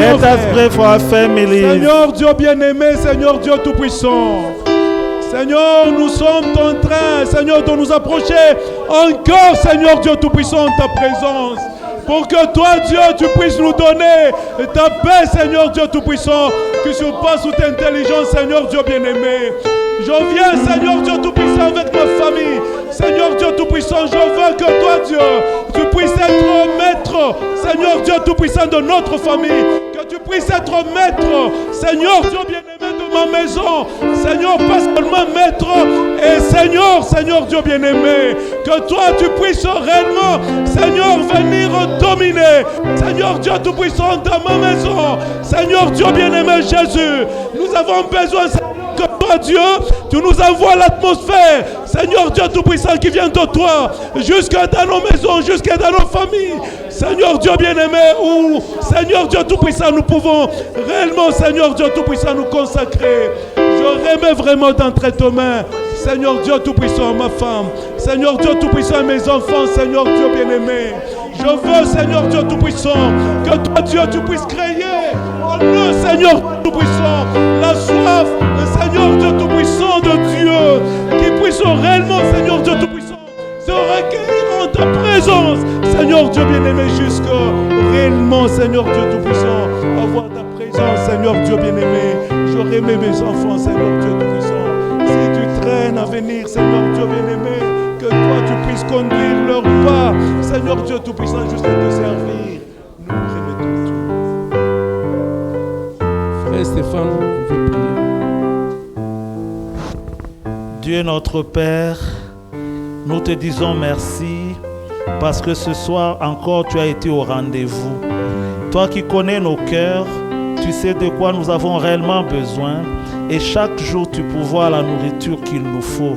prions, Let us frère. pray for our families. Seigneur Dieu bien-aimé, Seigneur Dieu tout-puissant. Seigneur, nous sommes en train, Seigneur, de nous approcher encore, Seigneur Dieu tout-puissant, de ta présence. Pour que toi, Dieu, tu puisses nous donner ta paix, Seigneur Dieu tout-puissant, qui surpasse toute intelligence, Seigneur Dieu bien-aimé. Je viens, Seigneur Dieu tout-puissant, avec ma famille. Seigneur Dieu tout-puissant, je veux que toi, Dieu, tu puisses être maître, Seigneur Dieu tout-puissant, de notre famille. Que tu puisses être maître, Seigneur Dieu bien-aimé, de ma maison. Seigneur, pas seulement maître, et Seigneur Dieu bien-aimé, que toi, tu puisses réellement, Seigneur, venir dominer. Seigneur Dieu tout-puissant, dans ma maison. Seigneur Dieu bien-aimé, Jésus, nous avons besoin, que toi, Dieu, tu nous envoies l'atmosphère, Seigneur Dieu tout-puissant, qui vient de toi, jusque dans nos maisons, jusque dans nos familles. Seigneur Dieu bien-aimé, où, Seigneur Dieu tout-puissant, nous pouvons réellement, Seigneur Dieu tout-puissant, nous consacrer. Je remets vraiment d'entre tes mains, Seigneur Dieu tout-puissant, ma femme, Seigneur Dieu tout-puissant, mes enfants, Seigneur Dieu bien-aimé. Je veux, Seigneur Dieu tout-puissant, que toi, Dieu, tu puisses créer en nous, Seigneur tout-puissant, la soif, Seigneur Dieu tout-puissant de Dieu, qui puisse réellement, Seigneur Dieu tout-puissant, se recueillir en ta présence, Seigneur Dieu bien-aimé, jusqu'à réellement, Seigneur Dieu tout-puissant, avoir ta présence, Seigneur Dieu bien-aimé. Je remets mes enfants, Seigneur Dieu tout-puissant. Si tu traînes à venir, Seigneur Dieu bien-aimé, que toi tu puisses conduire leur pas, Seigneur Dieu tout-puissant, juste à te servir. Nous remettons tout. Frère Stéphane, vous pouvez prier. Dieu notre Père, nous te disons merci parce que ce soir encore tu as été au rendez-vous. Toi qui connais nos cœurs, tu sais de quoi nous avons réellement besoin et chaque jour tu pourvois la nourriture qu'il nous faut.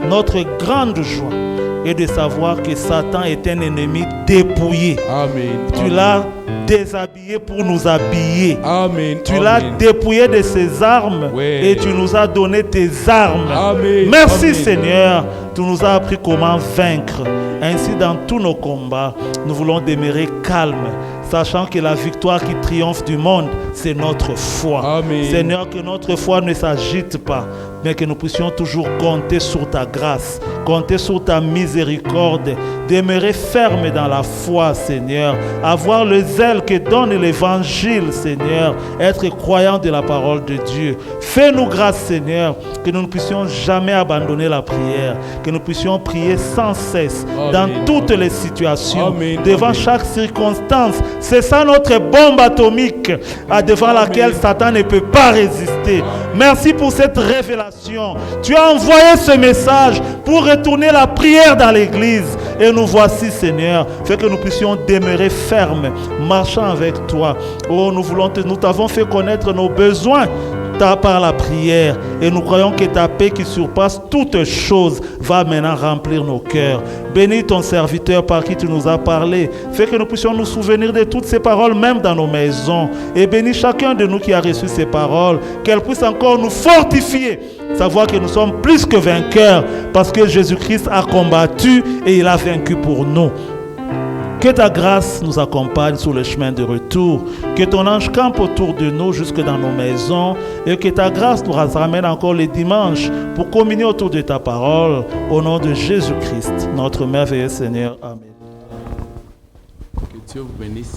Notre grande joie est de savoir que Satan est un ennemi dépouillé. Amen. Tu l'as déshabillé pour nous habiller. Amen. Tu l'as dépouillé de ses armes et tu nous as donné tes armes. Amen. Merci Amen. Seigneur, tu nous as appris comment vaincre. Ainsi dans tous nos combats, nous voulons demeurer calmes, sachant que la victoire qui triomphe du monde, c'est notre foi. Amen. Seigneur, que notre foi ne s'agite pas, mais que nous puissions toujours compter sur ta grâce, compter sur ta miséricorde, demeurer ferme dans la foi, Seigneur, avoir le zèle que donne l'évangile, Seigneur, être croyant de la parole de Dieu. Fais-nous grâce, Seigneur, que nous ne puissions jamais abandonner la prière, que nous puissions prier sans cesse, Amen. dans toutes les situations, Amen. devant Amen. chaque circonstance. C'est ça notre bombe atomique devant laquelle Satan ne peut pas résister. Merci pour cette révélation. Tu as envoyé ce message pour retourner la prière dans l'église. Et nous voici, Seigneur, fait que nous puissions demeurer fermes, marchant avec toi. Oh, nous t'avons fait connaître nos besoins par la prière et nous croyons que ta paix qui surpasse toutes choses va maintenant remplir nos cœurs. Bénis ton serviteur par qui tu nous as parlé. Fais que nous puissions nous souvenir de toutes ces paroles même dans nos maisons et bénis chacun de nous qui a reçu ces paroles, qu'elles puissent encore nous fortifier, savoir que nous sommes plus que vainqueurs parce que Jésus-Christ a combattu et il a vaincu pour nous. Que ta grâce nous accompagne sur le chemin de retour. Que ton ange campe autour de nous jusque dans nos maisons. Et que ta grâce nous ramène encore les dimanches pour communier autour de ta parole. Au nom de Jésus-Christ, notre merveilleux Seigneur. Amen. Que Dieu vous bénisse.